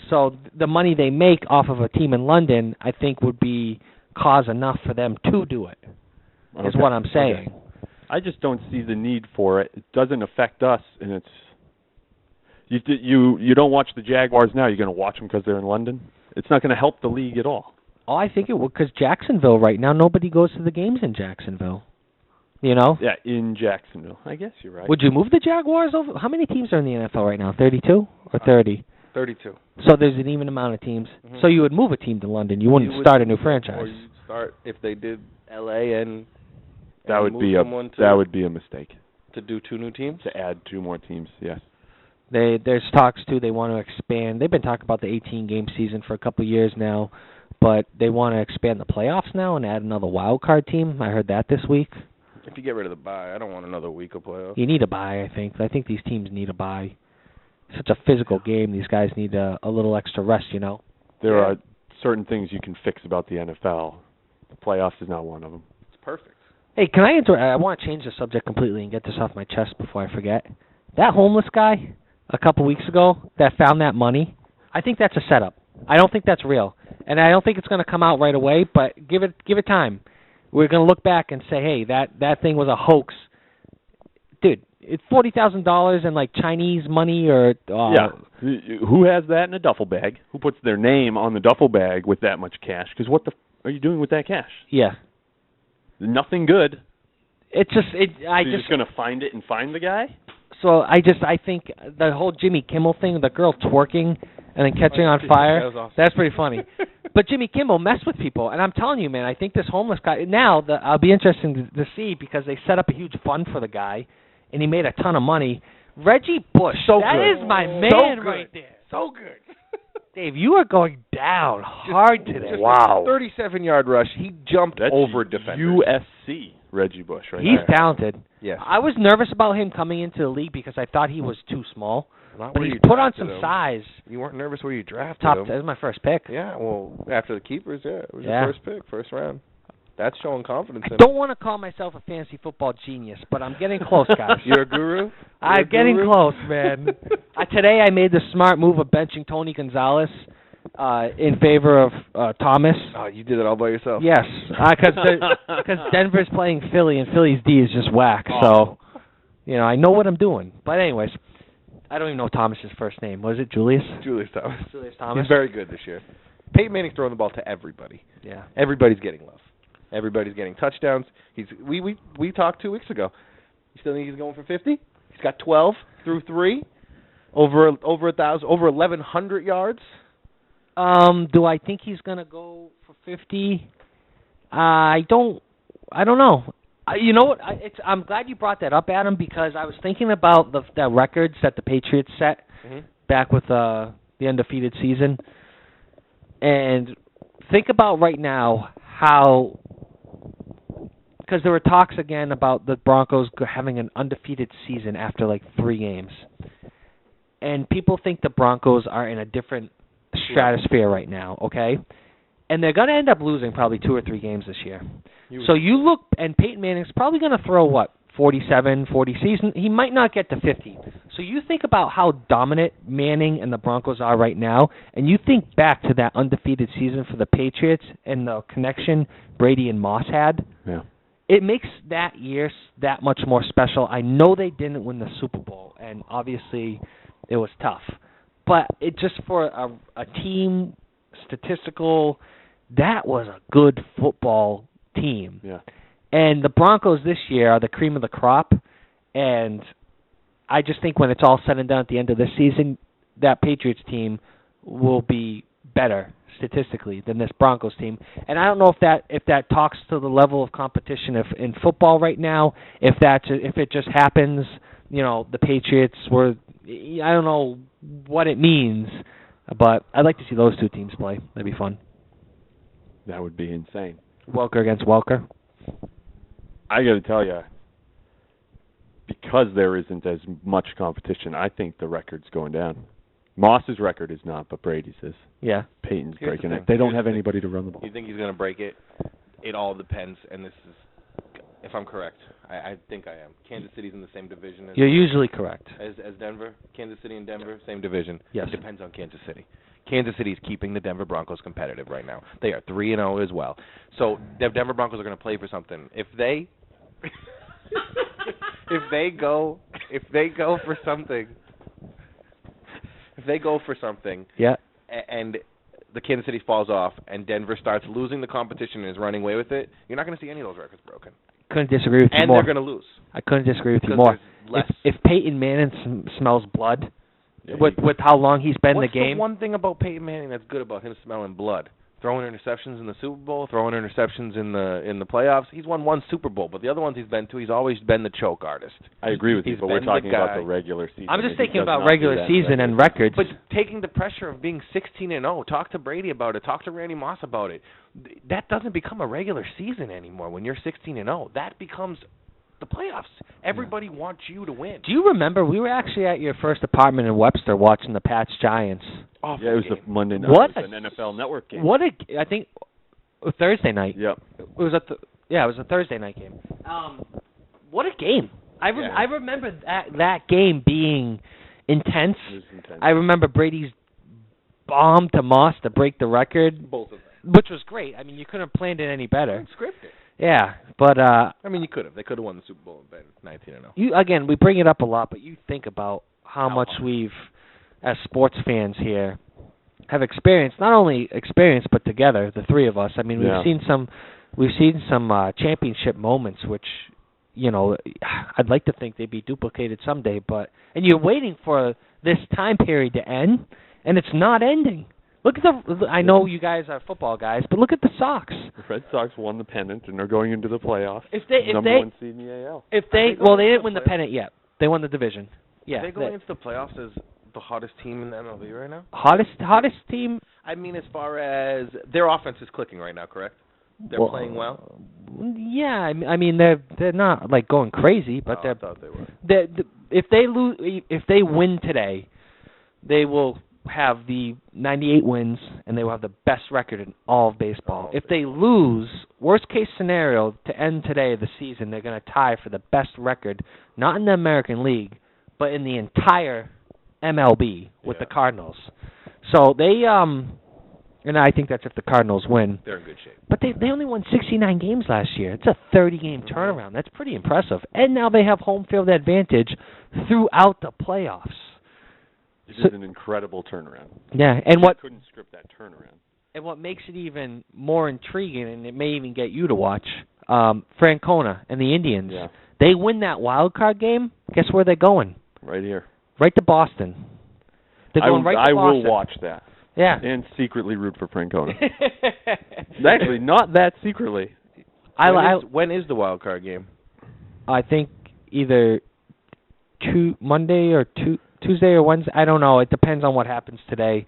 [SPEAKER 1] So the money they make off of a team in London, I think, would be cause enough for them to do it. Is what I'm saying.
[SPEAKER 3] Okay. I just don't see the need for it. It doesn't affect us, and it's you don't watch the Jaguars now. You're going to watch them because they're in London. It's not going to help the league at all.
[SPEAKER 1] Oh, I think it would because Jacksonville right now, nobody goes to the games in Jacksonville.
[SPEAKER 3] Yeah, in Jacksonville. I guess you're right.
[SPEAKER 1] Would you move the Jaguars over? How many teams are in the NFL right now? 32 or 30?
[SPEAKER 2] 32.
[SPEAKER 1] So there's an even amount of teams.
[SPEAKER 2] Mm-hmm.
[SPEAKER 1] So you would move a team to London. You wouldn't start a new franchise.
[SPEAKER 2] Or you'd start, if they did L.A. and
[SPEAKER 3] that would be a mistake.
[SPEAKER 2] To do 2 new teams?
[SPEAKER 3] To add 2 more teams, yes.
[SPEAKER 1] There's talks, too. They want to expand. They've been talking about the 18-game season for a couple of years now, but they want to expand the playoffs now and add another wild card team. I heard that this week.
[SPEAKER 2] If you get rid of the bye, I don't want another week of playoffs.
[SPEAKER 1] You need a bye, I think. I think these teams need a bye. Such a physical game. These guys need a little extra rest, you know.
[SPEAKER 3] There are certain things you can fix about the NFL. The playoffs is not one of them.
[SPEAKER 2] It's perfect.
[SPEAKER 1] Hey, can I want to change the subject completely and get this off my chest before I forget. That homeless guy a couple weeks ago that found that money, I think that's a setup. I don't think that's real. And I don't think it's going to come out right away, but give it time. We're going to look back and say, hey, that thing was a hoax. Dude, it's $40,000 in like Chinese money or
[SPEAKER 3] yeah. Who has that in a duffel bag? Who puts their name on the duffel bag with that much cash? Because what the are you doing with that cash?
[SPEAKER 1] Yeah.
[SPEAKER 3] Nothing good.
[SPEAKER 1] It's just
[SPEAKER 3] you're just going to find it and find the guy?
[SPEAKER 1] So I think the whole Jimmy Kimmel thing, the girl twerking and then catching on fire,
[SPEAKER 2] that was awesome.
[SPEAKER 1] That's pretty funny. But Jimmy Kimmel messed with people, and I'm telling you, man, I think this homeless guy, I'll be interested to see because they set up a huge fund for the guy, and he made a ton of money. Reggie Bush, that is my man right there.
[SPEAKER 2] So good.
[SPEAKER 1] Dave, you are going down hard today.
[SPEAKER 3] Wow.
[SPEAKER 2] 37-yard rush. He jumped over defenders.
[SPEAKER 3] USC Reggie Bush, right?
[SPEAKER 1] He's talented.
[SPEAKER 2] Yes.
[SPEAKER 1] I was nervous about him coming into the league because I thought he was too small. But he's put on some size.
[SPEAKER 2] You weren't nervous where you drafted him.
[SPEAKER 1] That was my first pick.
[SPEAKER 2] Yeah, well, after the keepers, it was your first pick, first round. That's showing confidence in him.
[SPEAKER 1] I don't want to call myself a fantasy football genius, but I'm getting close, guys.
[SPEAKER 2] You're a guru?
[SPEAKER 1] I'm getting close, man. Today I made the smart move of benching Tony Gonzalez in favor of Thomas.
[SPEAKER 2] Oh, you did it all by yourself?
[SPEAKER 1] Yes, because Denver's playing Philly, and Philly's D is just whack. So, I know what I'm doing. But anyways, I don't even know Thomas's first name. Was it Julius?
[SPEAKER 2] Julius Thomas.
[SPEAKER 1] Julius Thomas.
[SPEAKER 2] He's very good this year. Peyton Manning's throwing the ball to everybody.
[SPEAKER 1] Yeah.
[SPEAKER 2] Everybody's getting love. Everybody's getting touchdowns. We talked 2 weeks ago. You still think he's going for 50? He's got 12 through 3, over 1,000, over 1,100 yards.
[SPEAKER 1] Do I think he's going to go for 50? I don't know. You know what? I'm glad you brought that up, Adam, because I was thinking about the records that the Patriots set back with the undefeated season, and think about right now how, because there were talks again about the Broncos having an undefeated season after like 3 games, and people think the Broncos are in a different stratosphere right now, okay? And they're going to end up losing probably 2 or 3 games this year. So you look, and Peyton Manning's probably going to throw, 47, 40 season. He might not get to 50. So you think about how dominant Manning and the Broncos are right now, and you think back to that undefeated season for the Patriots and the connection Brady and Moss had.
[SPEAKER 3] Yeah.
[SPEAKER 1] It makes that year that much more special. I know they didn't win the Super Bowl, and obviously it was tough. But it just for a team, statistical, that was a good football team.
[SPEAKER 3] Yeah.
[SPEAKER 1] And the Broncos this year are the cream of the crop, and I just think when it's all said and done at the end of this season, that Patriots team will be better statistically than this Broncos team. And I don't know if that talks to the level of competition in football right now, if it just happens, the Patriots were, I don't know what it means, but I'd like to see those 2 teams play. That'd be fun.
[SPEAKER 3] That would be insane.
[SPEAKER 1] Welker against Welker.
[SPEAKER 3] I got to tell you, because there isn't as much competition, I think the record's going down. Moss's record is not, but Brady's is.
[SPEAKER 1] Yeah.
[SPEAKER 3] Peyton's breaking it. They don't have anybody to run the ball.
[SPEAKER 2] You think he's going to break it? It all depends, and this is, if I'm correct, I think I am. Kansas City's in the same division as...
[SPEAKER 1] You're usually correct.
[SPEAKER 2] As Denver. Kansas City and Denver, same division.
[SPEAKER 1] Yes.
[SPEAKER 2] It depends on Kansas City. Kansas City is keeping the Denver Broncos competitive right now. They are 3-0 as well. So the Denver Broncos are going to play for something. If they go for something,
[SPEAKER 1] yeah,
[SPEAKER 2] and the Kansas City falls off, and Denver starts losing the competition and is running away with it, you're not going to see any of those records broken.
[SPEAKER 1] Couldn't disagree with you
[SPEAKER 2] and
[SPEAKER 1] more.
[SPEAKER 2] they're going to lose.
[SPEAKER 1] I couldn't disagree with you more.
[SPEAKER 2] Less.
[SPEAKER 1] If Peyton Manning smells blood, with how long he's been in the game.
[SPEAKER 2] What's the one thing about Peyton Manning that's good about him smelling blood? Throwing interceptions in the Super Bowl, throwing interceptions in the playoffs. He's won one Super Bowl, but the other ones he's been to, he's always been the choke artist.
[SPEAKER 3] I agree with you, but we're talking about the regular season.
[SPEAKER 1] I'm just thinking about regular season and records.
[SPEAKER 2] But taking the pressure of being 16-0, talk to Brady about it, talk to Randy Moss about it. That doesn't become a regular season anymore when you're 16-0. That becomes the playoffs. Everybody wants you to win.
[SPEAKER 1] Do you remember we were actually at your first apartment in Webster watching the Pats Giants?
[SPEAKER 3] Yeah, it was the Monday night.
[SPEAKER 1] What
[SPEAKER 3] it was an NFL Network game.
[SPEAKER 1] I think Thursday night.
[SPEAKER 3] Yep.
[SPEAKER 1] It was a Thursday night game. What a game! I remember that game being intense.
[SPEAKER 3] It was intense.
[SPEAKER 1] I remember Brady's bomb to Moss to break the record,
[SPEAKER 2] Both of them.
[SPEAKER 1] which was great. I mean, you couldn't have planned it any better.
[SPEAKER 2] Scripted.
[SPEAKER 1] Yeah, but
[SPEAKER 2] I mean, you could have. They could have won the Super Bowl and been 19-0.
[SPEAKER 1] We bring it up a lot, but you think about how much we've, as sports fans here, have experienced. Not only experienced, but together, the three of us. I mean, we've seen some championship moments, which, I'd like to think they'd be duplicated someday. And you're waiting for this time period to end, and it's not ending. Look at I know you guys are football guys, but look at the Sox.
[SPEAKER 3] The Red Sox won the pennant and are going into the playoffs.
[SPEAKER 1] Number
[SPEAKER 3] one seed in the AL.
[SPEAKER 1] They didn't win the pennant yet. They won the division. Yeah.
[SPEAKER 2] Are they going into the playoffs as the hottest team in the MLB right now?
[SPEAKER 1] Hottest team?
[SPEAKER 2] I mean, as far as their offense is clicking right now, correct? They're playing well.
[SPEAKER 1] Yeah, I mean they're not like going crazy, but
[SPEAKER 2] I thought they were.
[SPEAKER 1] If they win today, they will have the 98 wins, and they will have the best record in all of baseball. If they lose, worst case scenario, to end today the season, they're going to tie for the best record, not in the American League, but in the entire MLB with the Cardinals. So they, and I think that's if the Cardinals win.
[SPEAKER 2] They're in good shape.
[SPEAKER 1] But they only won 69 games last year. It's a 30-game turnaround. That's pretty impressive. And now they have home field advantage throughout the playoffs.
[SPEAKER 3] It is an incredible turnaround.
[SPEAKER 1] Yeah, and what
[SPEAKER 3] couldn't script that turnaround.
[SPEAKER 1] And what makes it even more intriguing, and it may even get you to watch, Francona and the Indians.
[SPEAKER 3] Yeah.
[SPEAKER 1] They win that wild card game. Guess where they're going?
[SPEAKER 3] Right here.
[SPEAKER 1] Right to Boston. They're going right to Boston.
[SPEAKER 3] I will watch that.
[SPEAKER 1] Yeah.
[SPEAKER 3] And secretly root for Francona. Actually, not that secretly.
[SPEAKER 2] When is the wild card game?
[SPEAKER 1] I think either Monday or Tuesday or Wednesday. I don't know. It depends on what happens today.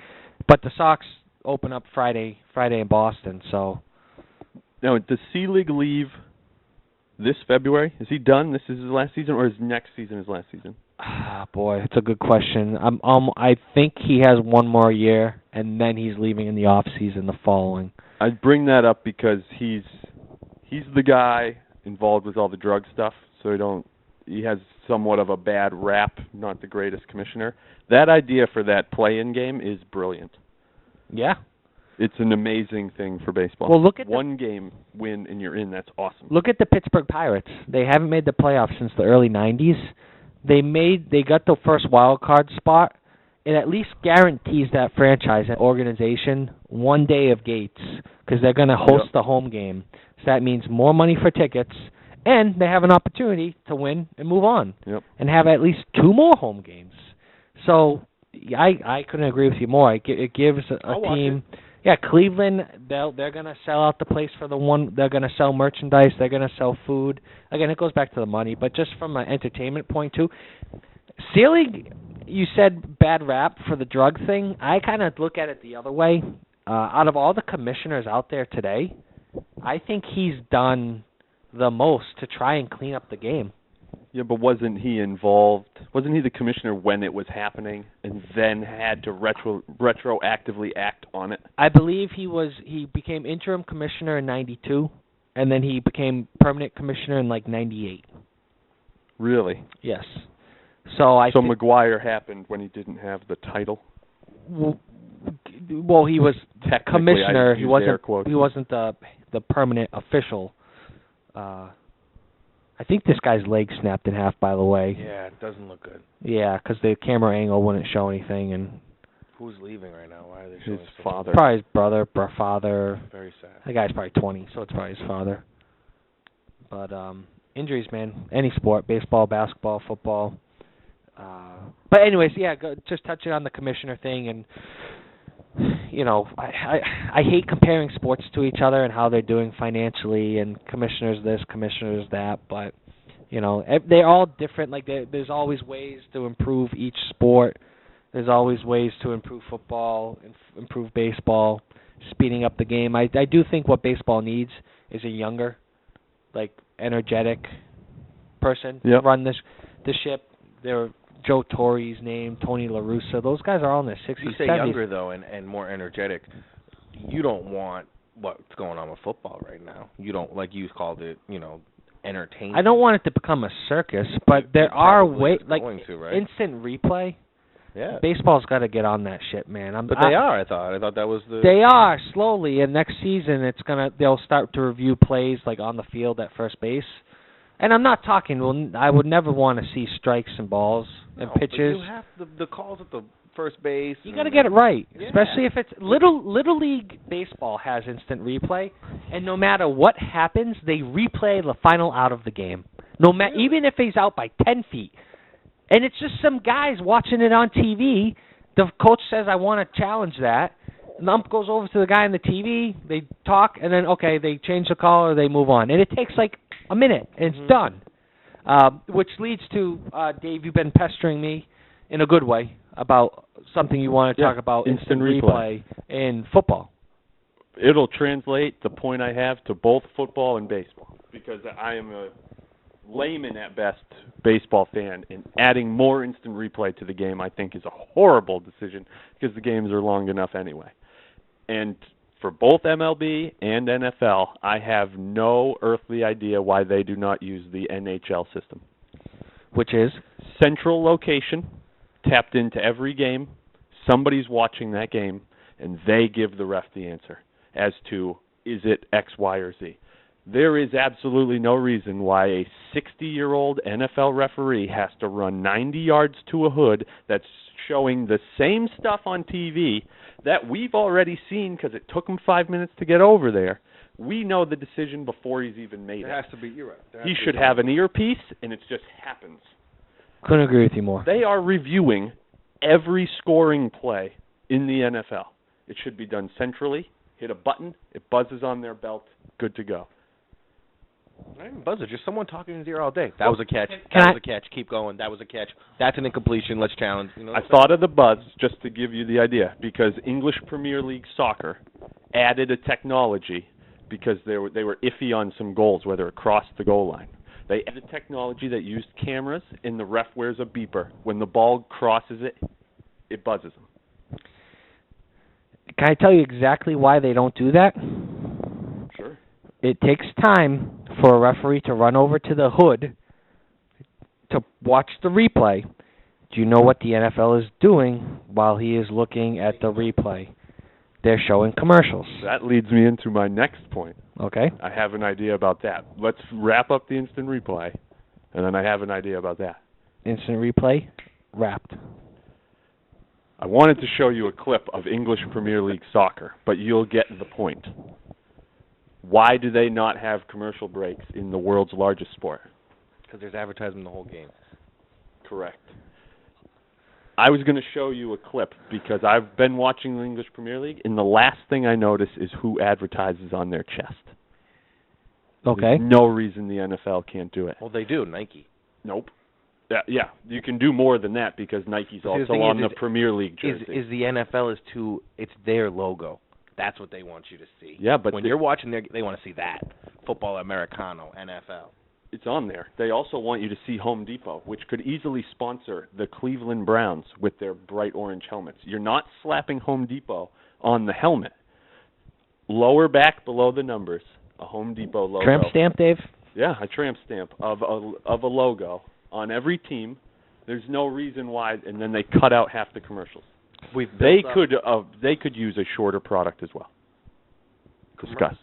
[SPEAKER 1] But the Sox open up Friday in Boston. So
[SPEAKER 3] now, does C-League leave this February? Is he done? This is his last season, or is next season his last season?
[SPEAKER 1] Boy, it's a good question. I think he has one more year, and then he's leaving in the off season the following.
[SPEAKER 3] I bring that up because he's the guy involved with all the drug stuff, so he has somewhat of a bad rap, not the greatest commissioner. That idea for that play-in game is brilliant.
[SPEAKER 1] Yeah.
[SPEAKER 3] It's an amazing thing for baseball.
[SPEAKER 1] Well, look at
[SPEAKER 3] one game win and you're in. That's awesome.
[SPEAKER 1] Look at the Pittsburgh Pirates. They haven't made the playoffs since the early 90s. They got the first wild card spot. It at least guarantees that franchise and organization one day of gates because they're going to host the home game. So that means more money for tickets, and they have an opportunity to win and move on and have at least 2 more home games. So I couldn't agree with you more. It gives a team. Yeah, Cleveland, they're going to sell out the place for the one. They're going to sell merchandise. They're going to sell food. Again, it goes back to the money, but just from an entertainment point too. C-League, you said bad rap for the drug thing. I kind of look at it the other way. Out of all the commissioners out there today, I think he's done the most to try and clean up the game.
[SPEAKER 3] Yeah, but wasn't he involved? Wasn't he the commissioner when it was happening and then had to retroactively act on it?
[SPEAKER 1] I believe he became interim commissioner in 92, and then he became permanent commissioner in 98.
[SPEAKER 3] Really?
[SPEAKER 1] Yes. So
[SPEAKER 3] McGuire happened when he didn't have the title?
[SPEAKER 1] Well, he was commissioner. He wasn't the permanent official. I think this guy's leg snapped in half, by the way.
[SPEAKER 2] Yeah, it doesn't look good.
[SPEAKER 1] Yeah, because the camera angle wouldn't show anything. And
[SPEAKER 2] who's leaving right now? Why are they showing
[SPEAKER 3] his father?
[SPEAKER 1] Probably his brother, father.
[SPEAKER 2] Very sad.
[SPEAKER 1] The guy's probably 20, so it's probably his father. But injuries, man. Any sport, baseball, basketball, football. But anyways, yeah, just touching on the commissioner thing, and I hate comparing sports to each other and how they're doing financially, and commissioners this, commissioners that, but they're all different. Like there's always ways to improve each sport. There's always ways to improve football, improve baseball, speeding up the game. I do think what baseball needs is a younger, energetic person to run the ship. There, Joe Torre's name, Tony La Russa. Those guys are all in their 60s,
[SPEAKER 2] You say
[SPEAKER 1] 70s.
[SPEAKER 2] younger, though, and more energetic. You don't want what's going on with football right now. You don't, like you called it, entertainment.
[SPEAKER 1] I don't want it to become a circus, but there are ways,
[SPEAKER 2] right?
[SPEAKER 1] instant replay.
[SPEAKER 2] Yeah.
[SPEAKER 1] Baseball's got to get on that shit, man.
[SPEAKER 2] But they are, I thought. I thought that was the...
[SPEAKER 1] They are, slowly, and next season they'll start to review plays, on the field at first base. And I'm not talking, I would never want to see strikes and balls and pitches.
[SPEAKER 2] But you have the calls at the first base.
[SPEAKER 1] You got to get it right, especially if it's... Little League Baseball has instant replay, and no matter what happens, they replay the final out of the game. Even if he's out by 10 feet. And it's just some guys watching it on TV. The coach says, I want to challenge that. The ump goes over to the guy on the TV. They talk, and then, they change the call or they move on. And it takes a minute, and it's done. Which leads to, Dave, you've been pestering me in a good way about something you want to talk about, instant replay in football.
[SPEAKER 3] It'll translate the point I have to both football and baseball, because I am a layman at best baseball fan, and adding more instant replay to the game I think is a horrible decision, because the games are long enough anyway. And for both MLB and NFL, I have no earthly idea why they do not use the NHL system.
[SPEAKER 1] Which is?
[SPEAKER 3] Central location, tapped into every game, somebody's watching that game, and they give the ref the answer as to, is it X, Y, or Z? There is absolutely no reason why a 60-year-old NFL referee has to run 90 yards to a hood that's showing the same stuff on TV that we've already seen because it took him 5 minutes to get over there. We know the decision before he's even made it.
[SPEAKER 2] It has to be, you're right.
[SPEAKER 3] He should have an earpiece, and it just happens.
[SPEAKER 1] Couldn't agree with you more.
[SPEAKER 3] They are reviewing every scoring play in the NFL. It should be done centrally. Hit a button, it buzzes on their belt, good to go.
[SPEAKER 2] Not even buzzer, just someone talking in his ear all day. That was a catch. That was a catch. Keep going. That was a catch. That's an incompletion. Let's challenge.
[SPEAKER 3] I thought of the buzz just to give you the idea, because English Premier League Soccer added a technology because they were iffy on some goals, whether it crossed the goal line. They added technology that used cameras, and the ref wears a beeper. When the ball crosses it, it buzzes them.
[SPEAKER 1] Can I tell you exactly why they don't do that?
[SPEAKER 3] Sure.
[SPEAKER 1] It takes time for a referee to run over to the hood to watch the replay. Do you know what the NFL is doing while he is looking at the replay? They're showing commercials.
[SPEAKER 3] That leads me into my next point.
[SPEAKER 1] Okay.
[SPEAKER 3] I have an idea about that. Let's wrap up the instant replay, and then I have an idea about that.
[SPEAKER 1] Instant replay, wrapped.
[SPEAKER 3] I wanted to show you a clip of English Premier League Soccer, but you'll get the point. Why do they not have commercial breaks in the world's largest sport?
[SPEAKER 2] Because there's advertisement the whole game.
[SPEAKER 3] Correct. I was going to show you a clip because I've been watching the English Premier League, and the last thing I notice is who advertises on their chest.
[SPEAKER 1] Okay.
[SPEAKER 3] There's no reason the NFL can't do it.
[SPEAKER 2] Well, they do, Nike.
[SPEAKER 3] Nope. Yeah, you can do more than that because Nike's also on the Premier League jersey.
[SPEAKER 2] Is the NFL it's their logo. That's what they want you to see.
[SPEAKER 3] Yeah, but
[SPEAKER 2] when you're watching, they want to see that. Football Americano, NFL.
[SPEAKER 3] It's on there. They also want you to see Home Depot, which could easily sponsor the Cleveland Browns with their bright orange helmets. You're not slapping Home Depot on the helmet. Lower back below the numbers, a Home Depot logo.
[SPEAKER 1] Tramp stamp, Dave?
[SPEAKER 3] Yeah, a tramp stamp of a logo on every team. There's no reason why, and then they cut out half the commercials. They could use a shorter product as well. Discuss.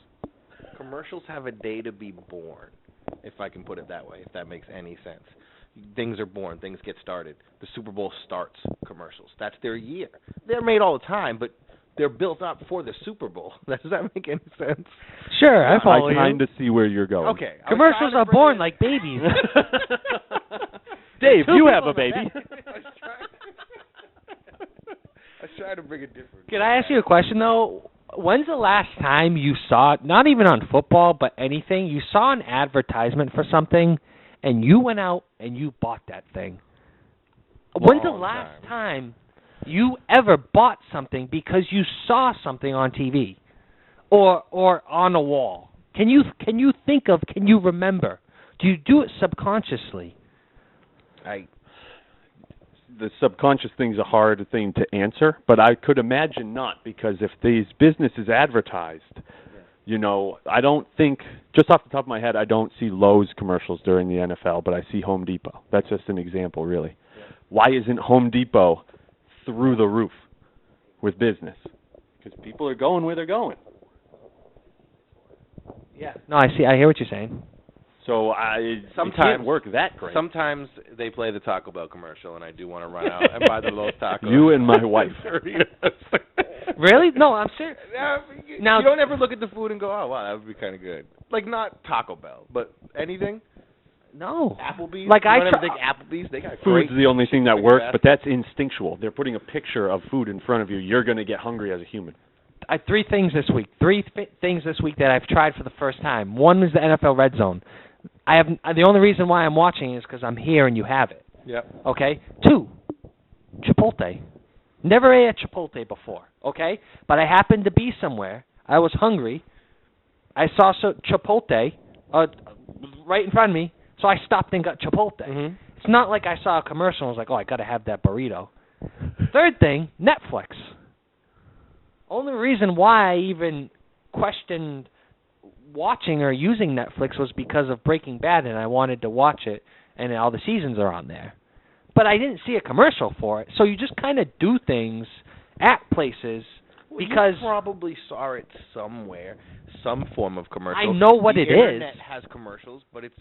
[SPEAKER 2] Commercials have a day to be born, if I can put it that way, if that makes any sense. Things are born, things get started. The Super Bowl starts commercials. That's their year. They're made all the time, but they're built up for the Super Bowl. Does that make any sense?
[SPEAKER 1] Sure, I follow you.
[SPEAKER 3] I kind of see where you're going.
[SPEAKER 2] Okay.
[SPEAKER 1] Commercials are born like babies.
[SPEAKER 3] Dave, you have a baby.
[SPEAKER 2] big a difference.
[SPEAKER 1] Can I ask you a question though? When's the last time you saw, not even on football, but anything, you saw an advertisement for something, and you went out and you bought that thing? When's the last time you ever bought something because you saw something on TV or on a wall? Can you think of? Can you remember? Do you do it subconsciously?
[SPEAKER 3] The subconscious thing's a hard thing to answer, but I could imagine not, because if these businesses advertised, I don't think, just off the top of my head, I don't see Lowe's commercials during the NFL, but I see Home Depot. That's just an example, really. Yeah. Why isn't Home Depot through the roof with business? Because people are going where they're going.
[SPEAKER 1] Yeah. No, I see. I hear what you're saying.
[SPEAKER 3] So it can't work that great.
[SPEAKER 2] Sometimes they play the Taco Bell commercial, and I do want to run out and buy the Lowe's Taco.
[SPEAKER 3] You and my wife.
[SPEAKER 1] Really? No, I'm serious.
[SPEAKER 2] Now, you don't ever look at the food and go, oh, wow, that would be kind of good. Like, not Taco Bell, but anything?
[SPEAKER 1] No.
[SPEAKER 2] Applebee's?
[SPEAKER 1] Like,
[SPEAKER 2] I don't think Applebee's, they got
[SPEAKER 3] Food's the only thing that works, but that's instinctual. They're putting a picture of food in front of you. You're going to get hungry as a human.
[SPEAKER 1] I have three things this week. Things this week that I've tried for the first time. One is the NFL Red Zone. The only reason why I'm watching is because I'm here and you have it.
[SPEAKER 2] Yep.
[SPEAKER 1] Okay. 2, Chipotle. Never ate at Chipotle before. Okay. But I happened to be somewhere. I was hungry. I saw Chipotle right in front of me, so I stopped and got Chipotle.
[SPEAKER 2] Mm-hmm.
[SPEAKER 1] It's not like I saw a commercial and was like, oh, I got to have that burrito. Third thing, Netflix. Only reason why I even questioned watching or using Netflix was because of Breaking Bad, and I wanted to watch it, and all the seasons are on there. But I didn't see a commercial for it, so you just kind of do things at places because
[SPEAKER 2] you probably saw it somewhere, some form of commercial.
[SPEAKER 1] I know what it is.
[SPEAKER 2] The internet has commercials, but it's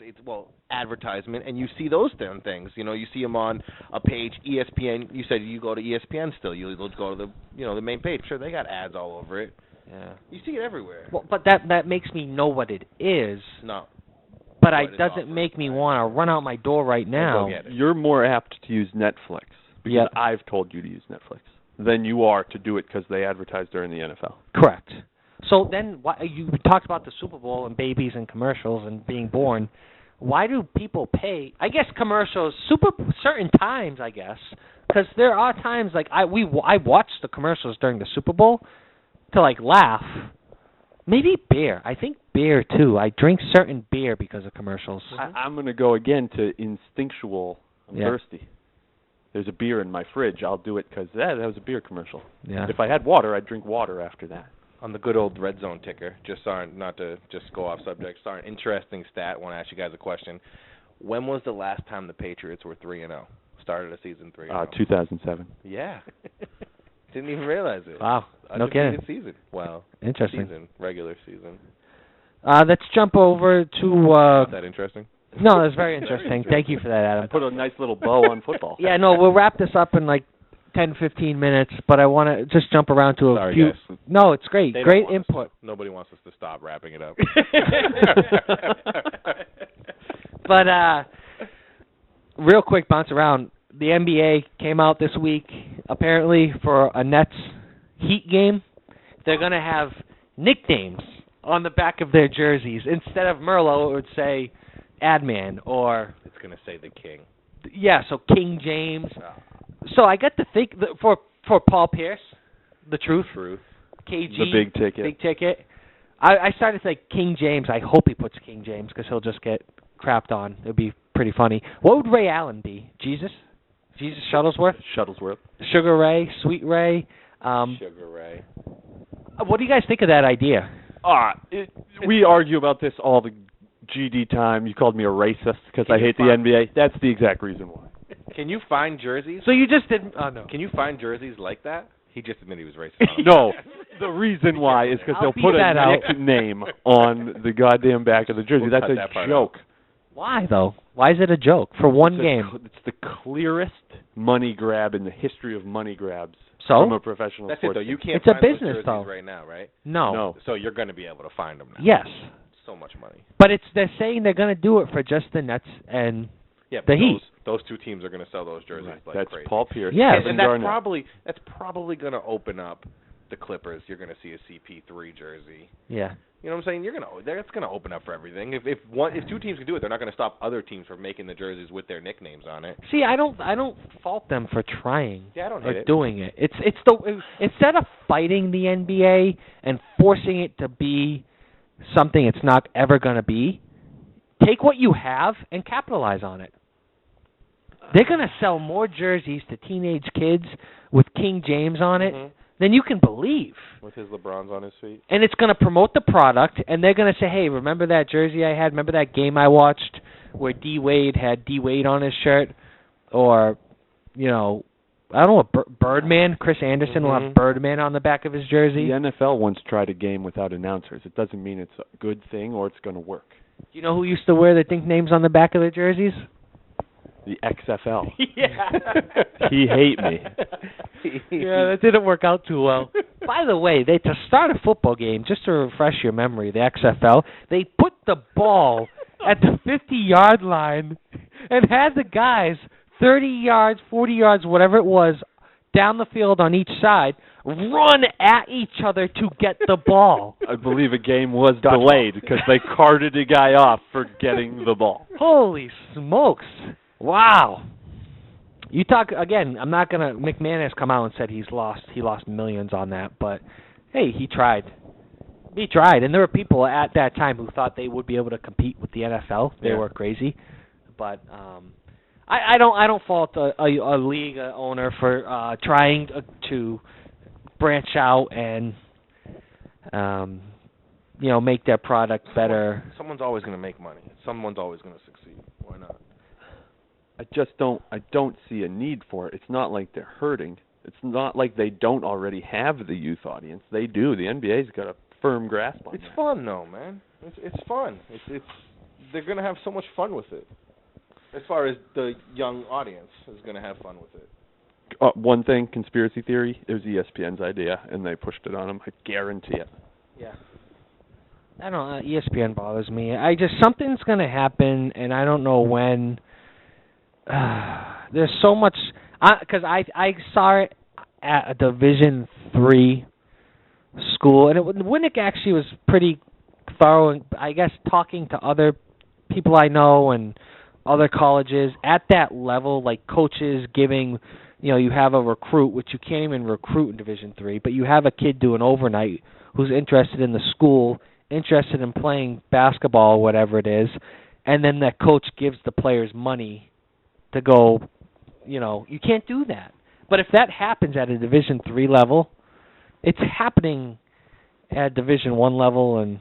[SPEAKER 2] advertisement, and you see those damn things. You see them on a page. ESPN. You said you go to ESPN still. You'll go to the main page. Sure, they got ads all over it.
[SPEAKER 1] Yeah.
[SPEAKER 2] You see it everywhere.
[SPEAKER 1] Well, but that makes me know what it is.
[SPEAKER 2] No.
[SPEAKER 1] But it doesn't make me want to run out my door right now.
[SPEAKER 3] You're more apt to use Netflix because I've told you to use Netflix than you are to do it because they advertise during the NFL.
[SPEAKER 1] Correct. So then you talked about the Super Bowl and babies and commercials and being born. Why do people pay? I guess commercials, certain times, I guess, because there are times like I watched the commercials during the Super Bowl to laugh. Maybe beer. I think beer too. I drink certain beer because of commercials.
[SPEAKER 3] I'm going to go again to instinctual. I'm thirsty. There's a beer in my fridge. I'll do it because that was a beer commercial.
[SPEAKER 1] Yeah.
[SPEAKER 3] If I had water, I'd drink water after that.
[SPEAKER 2] On the good old Red Zone ticker, not to just go off subject, saw an interesting stat. I want to ask you guys a question. When was the last time the Patriots were 3-0? Started a season 3-0.
[SPEAKER 3] 2007.
[SPEAKER 2] Yeah. Didn't even realize it.
[SPEAKER 1] Wow. No kidding.
[SPEAKER 2] Season. Well,
[SPEAKER 1] interesting.
[SPEAKER 2] Regular season.
[SPEAKER 1] Let's jump over to...
[SPEAKER 2] Not that interesting?
[SPEAKER 1] No, that's very interesting. Thank you for that, Adam.
[SPEAKER 3] I put a nice little bow on football.
[SPEAKER 1] Yeah, no, we'll wrap this up in 10, 15 minutes, but I want to just jump around to a few...
[SPEAKER 2] Guys.
[SPEAKER 1] No, it's great. Great input.
[SPEAKER 2] Nobody wants us to stop wrapping it up.
[SPEAKER 1] But real quick, bounce around. The NBA came out this week, apparently, for a Nets Heat game. They're going to have nicknames on the back of their jerseys. Instead of Merlot, it would say Adman or...
[SPEAKER 2] It's going to say the King.
[SPEAKER 1] Yeah, so King James. Oh. So I got to think, for Paul Pierce, the truth. KG.
[SPEAKER 3] The big ticket.
[SPEAKER 1] I started to say King James. I hope he puts King James because he'll just get crapped on. It would be pretty funny. What would Ray Allen be? Jesus Shuttlesworth? Sugar Ray, Sweet Ray.
[SPEAKER 2] Sugar Ray.
[SPEAKER 1] What do you guys think of that idea?
[SPEAKER 3] We argue about this all the GD time. You called me a racist because I hate the NBA. That's the exact reason why.
[SPEAKER 2] Can you find jerseys?
[SPEAKER 1] So you just didn't... Oh, no.
[SPEAKER 2] Can you find jerseys like that? He just admitted he was racist.
[SPEAKER 3] No. The reason why is because they'll put a nickname on the goddamn back of the jersey. That's a joke.
[SPEAKER 1] Why, though? Why is it a joke? For one game.
[SPEAKER 3] It's the clearest money grab in the history of money grabs from a professional
[SPEAKER 2] That's
[SPEAKER 3] sports
[SPEAKER 2] it, though. You can't
[SPEAKER 1] it's
[SPEAKER 2] find
[SPEAKER 1] a business,
[SPEAKER 2] those jerseys
[SPEAKER 1] though.
[SPEAKER 2] right now, right?
[SPEAKER 1] No.
[SPEAKER 2] So you're going to be able to find them now.
[SPEAKER 1] Yes.
[SPEAKER 2] So much money.
[SPEAKER 1] But they're saying they're going to do it for just the Nets and the Heat.
[SPEAKER 2] Those two teams are going to sell those jerseys like
[SPEAKER 3] That's
[SPEAKER 2] crazy.
[SPEAKER 3] Paul Pierce.
[SPEAKER 1] Yeah,
[SPEAKER 2] and that's probably going to open up the Clippers. You're going to see a CP3 jersey.
[SPEAKER 1] Yeah.
[SPEAKER 2] You know what I'm saying? That's going to open up for everything. If two teams can do it, they're not going to stop other teams from making the jerseys with their nicknames on it.
[SPEAKER 1] See, I don't fault them for trying
[SPEAKER 2] Yeah, I don't
[SPEAKER 1] or
[SPEAKER 2] hate it.
[SPEAKER 1] doing it. Instead of fighting the NBA and forcing it to be something it's not ever going to be, take what you have and capitalize on it. They're going to sell more jerseys to teenage kids with King James on it than you can believe.
[SPEAKER 2] With his LeBrons on his feet.
[SPEAKER 1] And it's going to promote the product, and they're going to say, hey, remember that jersey I had? Remember that game I watched where D. Wade had D. Wade on his shirt? Or, I don't know, Birdman, Chris Anderson will have Birdman on the back of his jersey.
[SPEAKER 3] The NFL once tried a game without announcers. It doesn't mean it's a good thing or it's going to work.
[SPEAKER 1] You know who used to wear the nicknames on the back of their jerseys?
[SPEAKER 3] The XFL.
[SPEAKER 1] Yeah.
[SPEAKER 3] He hate me.
[SPEAKER 1] Yeah, that didn't work out too well. By the way, to start a football game, just to refresh your memory, the XFL, they put the ball at the 50-yard line and had the guys 30 yards, 40 yards, whatever it was, down the field on each side, run at each other to get the ball.
[SPEAKER 3] I believe a game was delayed because they carted a guy off for getting the ball.
[SPEAKER 1] Holy smokes. Wow. You talk, again, I'm not going to, McMahon has come out and said he lost millions on that, but hey, he tried. He tried, and there were people at that time who thought they would be able to compete with the NFL. They were crazy. But I don't fault a league owner for trying to branch out and make their product better.
[SPEAKER 2] Someone's always going to make money. Someone's always going to succeed. Why not?
[SPEAKER 3] I don't see a need for it. It's not like they're hurting. It's not like they don't already have the youth audience. They do. The NBA's got a firm grasp on it.
[SPEAKER 2] It's fun though, man. It's fun. It's they're going to have so much fun with it. As far as the young audience is going to have fun with it.
[SPEAKER 3] One thing, conspiracy theory, it was ESPN's idea, and they pushed it on them. I guarantee it.
[SPEAKER 1] Yeah. I don't know. ESPN bothers me. Something's going to happen, and I don't know when. There's so much, because I saw it at a Division III school, and Winnick actually was pretty thorough, and I guess talking to other people I know and other colleges at that level, like coaches giving, you have a recruit, which you can't even recruit in Division III, but you have a kid doing overnight who's interested in the school, interested in playing basketball, whatever it is, and then that coach gives the players money to go, you can't do that. But if that happens at a Division III level, it's happening at Division I level, and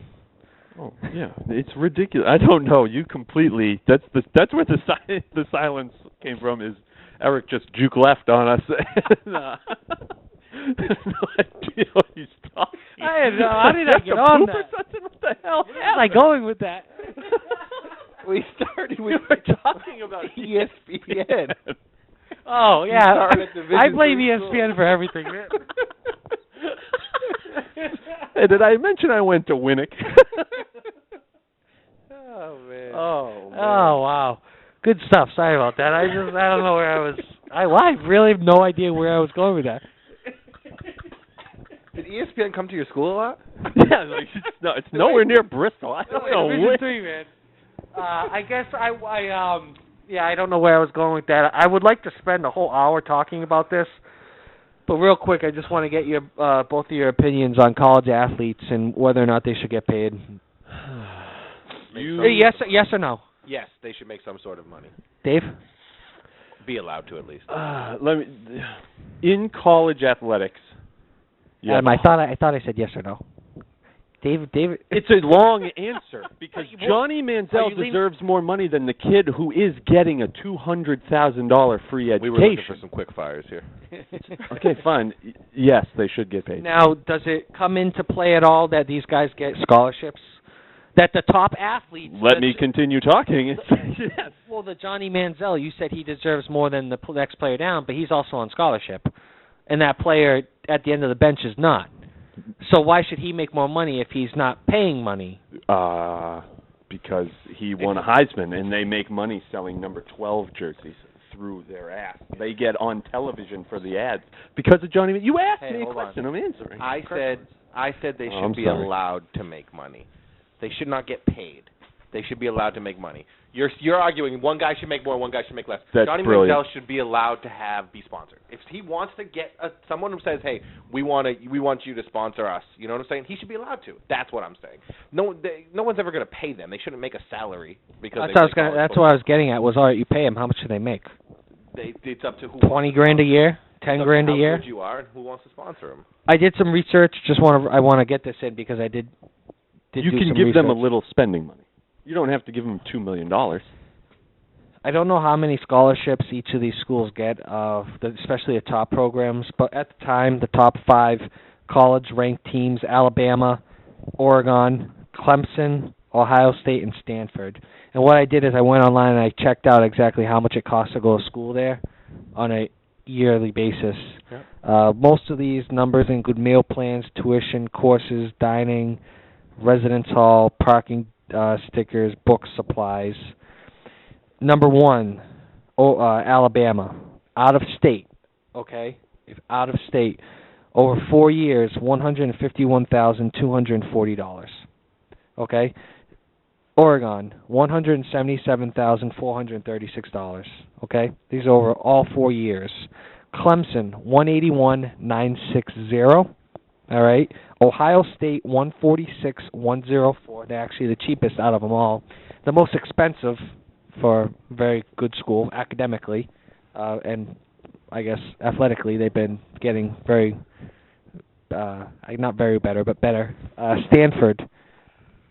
[SPEAKER 3] oh yeah, it's ridiculous. I don't know. You completely. That's where the silence came from. Is Eric just juke left on us? No idea what he's talking.
[SPEAKER 1] How did I get on that?
[SPEAKER 3] What the hell?
[SPEAKER 1] Where am I going with that?
[SPEAKER 2] We were talking about ESPN.
[SPEAKER 1] Oh, yeah. I blame ESPN for everything.
[SPEAKER 3] Hey, did I mention I went to Winnick?
[SPEAKER 2] Oh, man.
[SPEAKER 3] Oh, man.
[SPEAKER 1] Oh, wow. Good stuff. Sorry about that. I don't know where I was. I really have no idea where I was going with that.
[SPEAKER 2] Did ESPN come to your school a lot?
[SPEAKER 3] Yeah, it's nowhere near Bristol. I don't know
[SPEAKER 1] Division III, man. I guess I don't know where I was going with that. I would like to spend a whole hour talking about this, but real quick, I just want to get your both of your opinions on college athletes and whether or not they should get paid. Yes or no?
[SPEAKER 2] Yes, they should make some sort of money.
[SPEAKER 1] Dave?
[SPEAKER 2] Be allowed to, at least.
[SPEAKER 3] In college athletics.
[SPEAKER 1] Yes. Adam, I thought I said yes or no. David.
[SPEAKER 3] It's a long answer because Johnny Manziel deserves more money than the kid who is getting a $200,000 free education.
[SPEAKER 2] We were looking for some quick fires here.
[SPEAKER 3] Okay, fine. Yes, they should get paid.
[SPEAKER 1] Now, does it come into play at all that these guys get scholarships? That the top athletes...
[SPEAKER 3] Let me continue talking.
[SPEAKER 1] Yes. Well, the Johnny Manziel, you said he deserves more than the next player down, but he's also on scholarship. And that player at the end of the bench is not. So why should he make more money if he's not paying money?
[SPEAKER 3] Because he won a Heisman, and they make money selling number 12 jerseys. through their ass. They get on television for the ads because of Johnny. You asked me a
[SPEAKER 2] hold
[SPEAKER 3] question.
[SPEAKER 2] on.
[SPEAKER 3] I'm answering.
[SPEAKER 2] I said they
[SPEAKER 3] I'm
[SPEAKER 2] should be
[SPEAKER 3] sorry.
[SPEAKER 2] allowed to make money. They should not get paid. They should be allowed to make money. You're arguing one guy should make more, one guy should make less.
[SPEAKER 3] That's
[SPEAKER 2] Johnny
[SPEAKER 3] brilliant.
[SPEAKER 2] Manziel should be allowed to be sponsored. If he wants to get someone who says, "Hey, we want you to sponsor us," you know what I'm saying? He should be allowed to. That's what I'm saying. No one's ever going to pay them. They shouldn't make a salary because
[SPEAKER 1] That's what I was getting at. Was all right. You pay them. How much do they make?
[SPEAKER 2] It's up to who.
[SPEAKER 1] $20,000 a year, $10,000 a year.
[SPEAKER 2] How good you are and who wants to sponsor them.
[SPEAKER 1] I did some research. I want to get this in because I did
[SPEAKER 3] You
[SPEAKER 1] do
[SPEAKER 3] can
[SPEAKER 1] some
[SPEAKER 3] give them a
[SPEAKER 1] research.
[SPEAKER 3] little spending money. You don't have to give them $2 million.
[SPEAKER 1] I don't know how many scholarships each of these schools get, especially the top programs, but at the time, the top 5 college-ranked teams, Alabama, Oregon, Clemson, Ohio State, and Stanford. And what I did is I went online and I checked out exactly how much it costs to go to school there on a yearly basis.
[SPEAKER 2] Yep.
[SPEAKER 1] Most of these numbers include meal plans, tuition, courses, dining, residence hall, parking stickers, books, supplies. Number 1, Alabama, out of state, okay? If out of state, over 4 years, $151,240, okay? Oregon, $177,436, okay? These are over all 4 years. Clemson, $181,960, all right? Ohio State, $146,104. They're actually the cheapest out of them all. The most expensive for a very good school academically, and I guess athletically they've been getting very, not very better, but better. Stanford,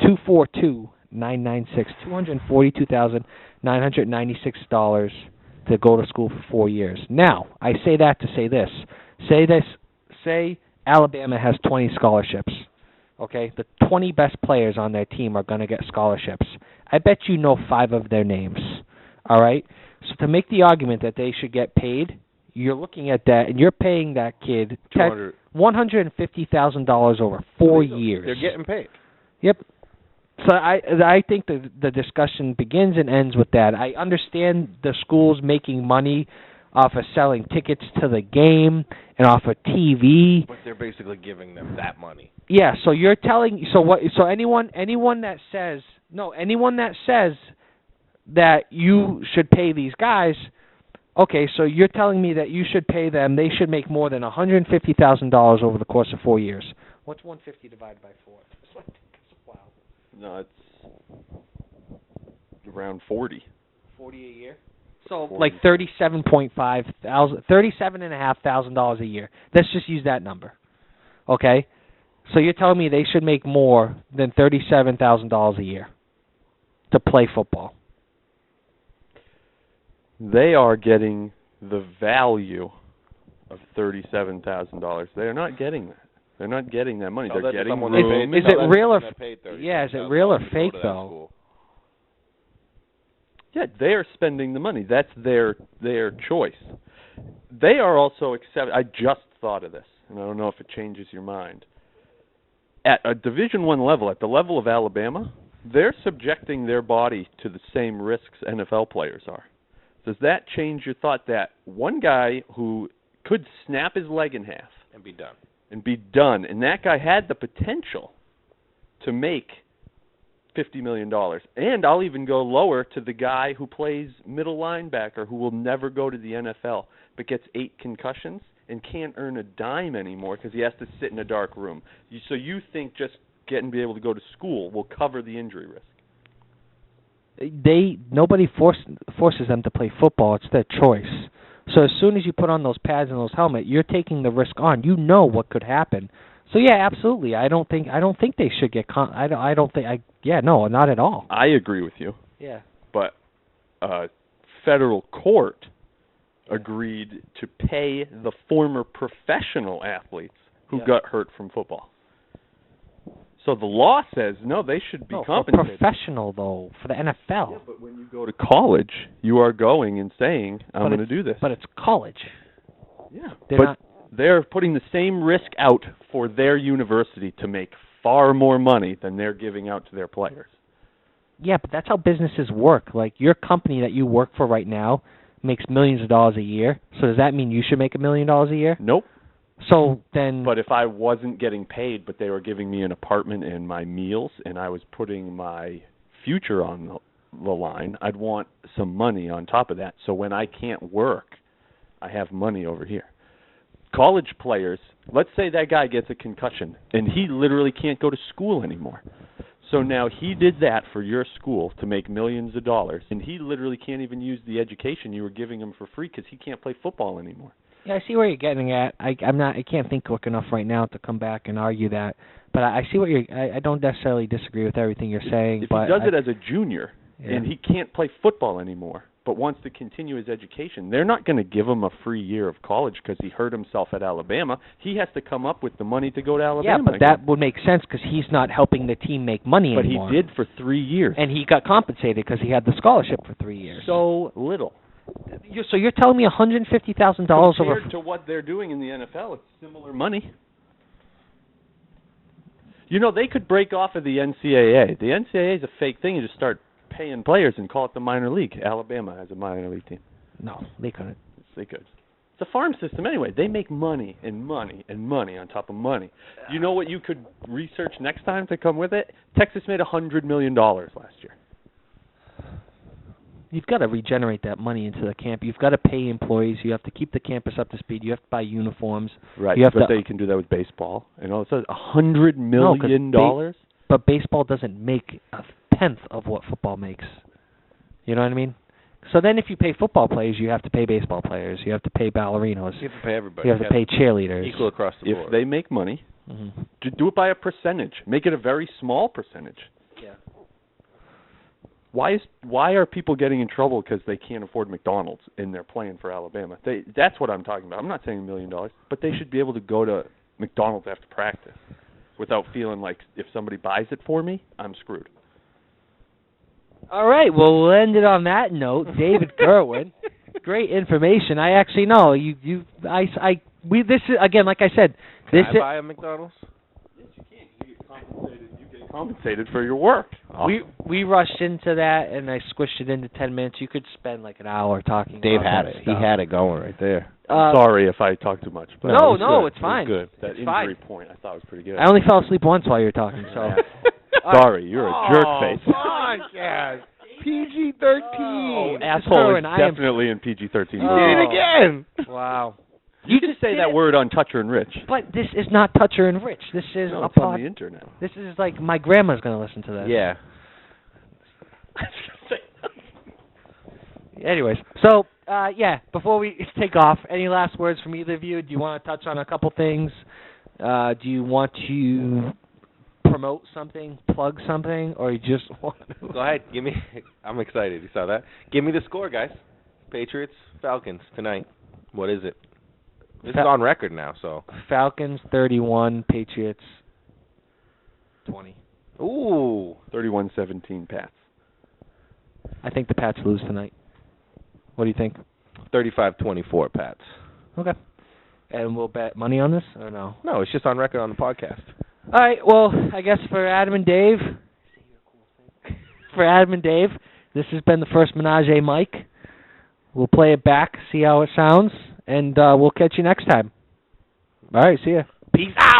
[SPEAKER 1] $242,996, $242,996 to go to school for 4 years. Now, I say that to say this. Say Alabama has 20 scholarships. Okay, the 20 best players on their team are going to get scholarships. I bet you know 5 of their names. All right? So to make the argument that they should get paid, you're looking at that, and you're paying that kid $150,000 over 4 years.
[SPEAKER 2] They're getting paid.
[SPEAKER 1] Yep. So I think the discussion begins and ends with that. I understand the schools making money off of selling tickets to the game and off of TV.
[SPEAKER 2] But they're basically giving them that money.
[SPEAKER 1] Yeah, so you're telling anyone that says that you should pay these guys, okay, so you're telling me that you should pay them, they should make more than $150,000 over the course of 4 years. What's 150 divided by 4? Wow.
[SPEAKER 3] No, it's around 40.
[SPEAKER 1] 40 a year? So
[SPEAKER 3] 40.
[SPEAKER 1] like $37,500 a year. Let's just use that number. Okay? So you're telling me they should make more than $37,000 a year to play football?
[SPEAKER 3] They are getting the value of $37,000. They are not getting that. They're not getting that money. They're getting room.
[SPEAKER 1] Is it real or fake though?
[SPEAKER 3] Yeah, they are spending the money. That's their choice. They are also I just thought of this, and I don't know if it changes your mind. At a Division I level, at the level of Alabama, they're subjecting their body to the same risks NFL players are. Does that change your thought that one guy who could snap his leg in half
[SPEAKER 2] And be done.
[SPEAKER 3] And that guy had the potential to make $50 million. And I'll even go lower to the guy who plays middle linebacker who will never go to the NFL but gets 8 concussions and can't earn a dime anymore because he has to sit in a dark room. So you think just be able to go to school will cover the injury risk?
[SPEAKER 1] Nobody forces them to play football. It's their choice. So as soon as you put on those pads and those helmet, you're taking the risk on. You know what could happen. So yeah, absolutely. I don't think they should get. No, not at all.
[SPEAKER 3] I agree with you.
[SPEAKER 1] Yeah.
[SPEAKER 3] But federal court agreed to pay the former professional athletes who got hurt from football. So the law says, no, they should be compensated.
[SPEAKER 1] For professional, though, for the NFL.
[SPEAKER 3] Yeah, but when you go to college, you are going and saying, I'm going to do this.
[SPEAKER 1] But it's college.
[SPEAKER 3] Yeah.
[SPEAKER 1] But
[SPEAKER 3] they're putting the same risk out for their university to make far more money than they're giving out to their players.
[SPEAKER 1] Yeah, but that's how businesses work. Like your company that you work for right now makes millions of dollars a year. So does that mean you should make $1 million a year?
[SPEAKER 3] Nope.
[SPEAKER 1] So then...
[SPEAKER 3] But if I wasn't getting paid, but they were giving me an apartment and my meals, and I was putting my future on the line, I'd want some money on top of that. So when I can't work, I have money over here. College players, let's say that guy gets a concussion, and he literally can't go to school anymore. So now he did that for your school to make millions of dollars, and he literally can't even use the education you were giving him for free because he can't play football anymore.
[SPEAKER 1] Yeah, I see where you're getting at. I can't think quick enough right now to come back and argue that. But I see what you're. I don't necessarily disagree with everything you're saying.
[SPEAKER 3] If
[SPEAKER 1] but
[SPEAKER 3] he does it as a junior and he can't play football anymore, but wants to continue his education, they're not going to give him a free year of college because he hurt himself at Alabama. He has to come up with the money to go to Alabama.
[SPEAKER 1] Yeah, but
[SPEAKER 3] again.
[SPEAKER 1] that would make sense because he's not helping the team make money anymore.
[SPEAKER 3] But he did for 3 years.
[SPEAKER 1] And he got compensated because he had the scholarship for 3 years.
[SPEAKER 3] So little.
[SPEAKER 1] So you're telling me $150,000 over...
[SPEAKER 3] Compared to what they're doing in the NFL, it's similar money. You know, they could break off of the NCAA. The NCAA is a fake thing. You just start paying players and call it the minor league. Alabama has a minor league team.
[SPEAKER 1] No, they couldn't.
[SPEAKER 3] Yes, they could. It's a farm system anyway. They make money and money and money on top of money. You know what you could research next time to come with it? Texas made $100 million last year.
[SPEAKER 1] You've got to regenerate that money into the camp. You've got to pay employees. You have to keep the campus up to speed. You have to buy uniforms.
[SPEAKER 3] Right,
[SPEAKER 1] you have
[SPEAKER 3] but they can do that with baseball. And all of a sudden, $100 million?
[SPEAKER 1] But baseball doesn't make a tenth of what football makes. You know what I mean? So then if you pay football players, you have to pay baseball players. You have to pay ballerinos.
[SPEAKER 2] You have to pay everybody.
[SPEAKER 1] You have to pay cheerleaders.
[SPEAKER 2] Equal across the board.
[SPEAKER 3] If they make money, do it by a percentage. Make it a very small percentage.
[SPEAKER 1] Yeah.
[SPEAKER 3] Why are people getting in trouble because they can't afford McDonald's and they're playing for Alabama? That's what I'm talking about. I'm not saying $1 million, but they should be able to go to McDonald's after practice without feeling like if somebody buys it for me, I'm screwed.
[SPEAKER 1] All right, well, we'll end it on that note. David Gerwin, great information. I actually know this is again, like I said,
[SPEAKER 2] Can I buy a McDonald's?
[SPEAKER 3] Yes, you can. You get compensated for your work.
[SPEAKER 1] We rushed into that, and I squished it into 10 minutes. You could spend like an hour talking.
[SPEAKER 2] Dave
[SPEAKER 1] about
[SPEAKER 2] had
[SPEAKER 1] that
[SPEAKER 2] it.
[SPEAKER 1] stuff.
[SPEAKER 2] He had it going right there.
[SPEAKER 3] Sorry if I talked too much. But
[SPEAKER 1] No, it's fine.
[SPEAKER 3] It was good. That
[SPEAKER 1] It's
[SPEAKER 3] injury
[SPEAKER 1] fine.
[SPEAKER 3] point I thought was pretty good.
[SPEAKER 1] I only fell asleep once while you were talking, so.
[SPEAKER 3] Sorry, you're a jerk face.
[SPEAKER 2] Podcast. PG-13.
[SPEAKER 3] Asshole is definitely in PG-13.
[SPEAKER 2] You did it again.
[SPEAKER 1] Wow.
[SPEAKER 3] You just say that word on Toucher and Rich.
[SPEAKER 1] But this is not Toucher and Rich. This is
[SPEAKER 3] No,
[SPEAKER 1] a
[SPEAKER 3] it's on the internet.
[SPEAKER 1] This is like my grandma's going to listen to this.
[SPEAKER 2] Yeah.
[SPEAKER 1] Anyways, so, before we take off, any last words from either of you? Do you want to touch on a couple things? Do you want to promote something, plug something, or you just want to...
[SPEAKER 2] Go ahead. Give me... I'm excited. You saw that? Give me the score, guys. Patriots, Falcons, tonight. What is it? This is on record now, so...
[SPEAKER 1] Falcons 31, Patriots 20.
[SPEAKER 2] Ooh.
[SPEAKER 3] 31-17 Pats.
[SPEAKER 1] I think the Pats lose tonight. What do you think?
[SPEAKER 2] 35-24 Pats.
[SPEAKER 1] Okay. And we'll bet money on this, or no?
[SPEAKER 2] No, it's just on record on the podcast.
[SPEAKER 1] All right, well, I guess for Adam and Dave, this has been the first Menage a Mike. We'll play it back, see how it sounds, and we'll catch you next time. All right, see ya.
[SPEAKER 2] Peace out.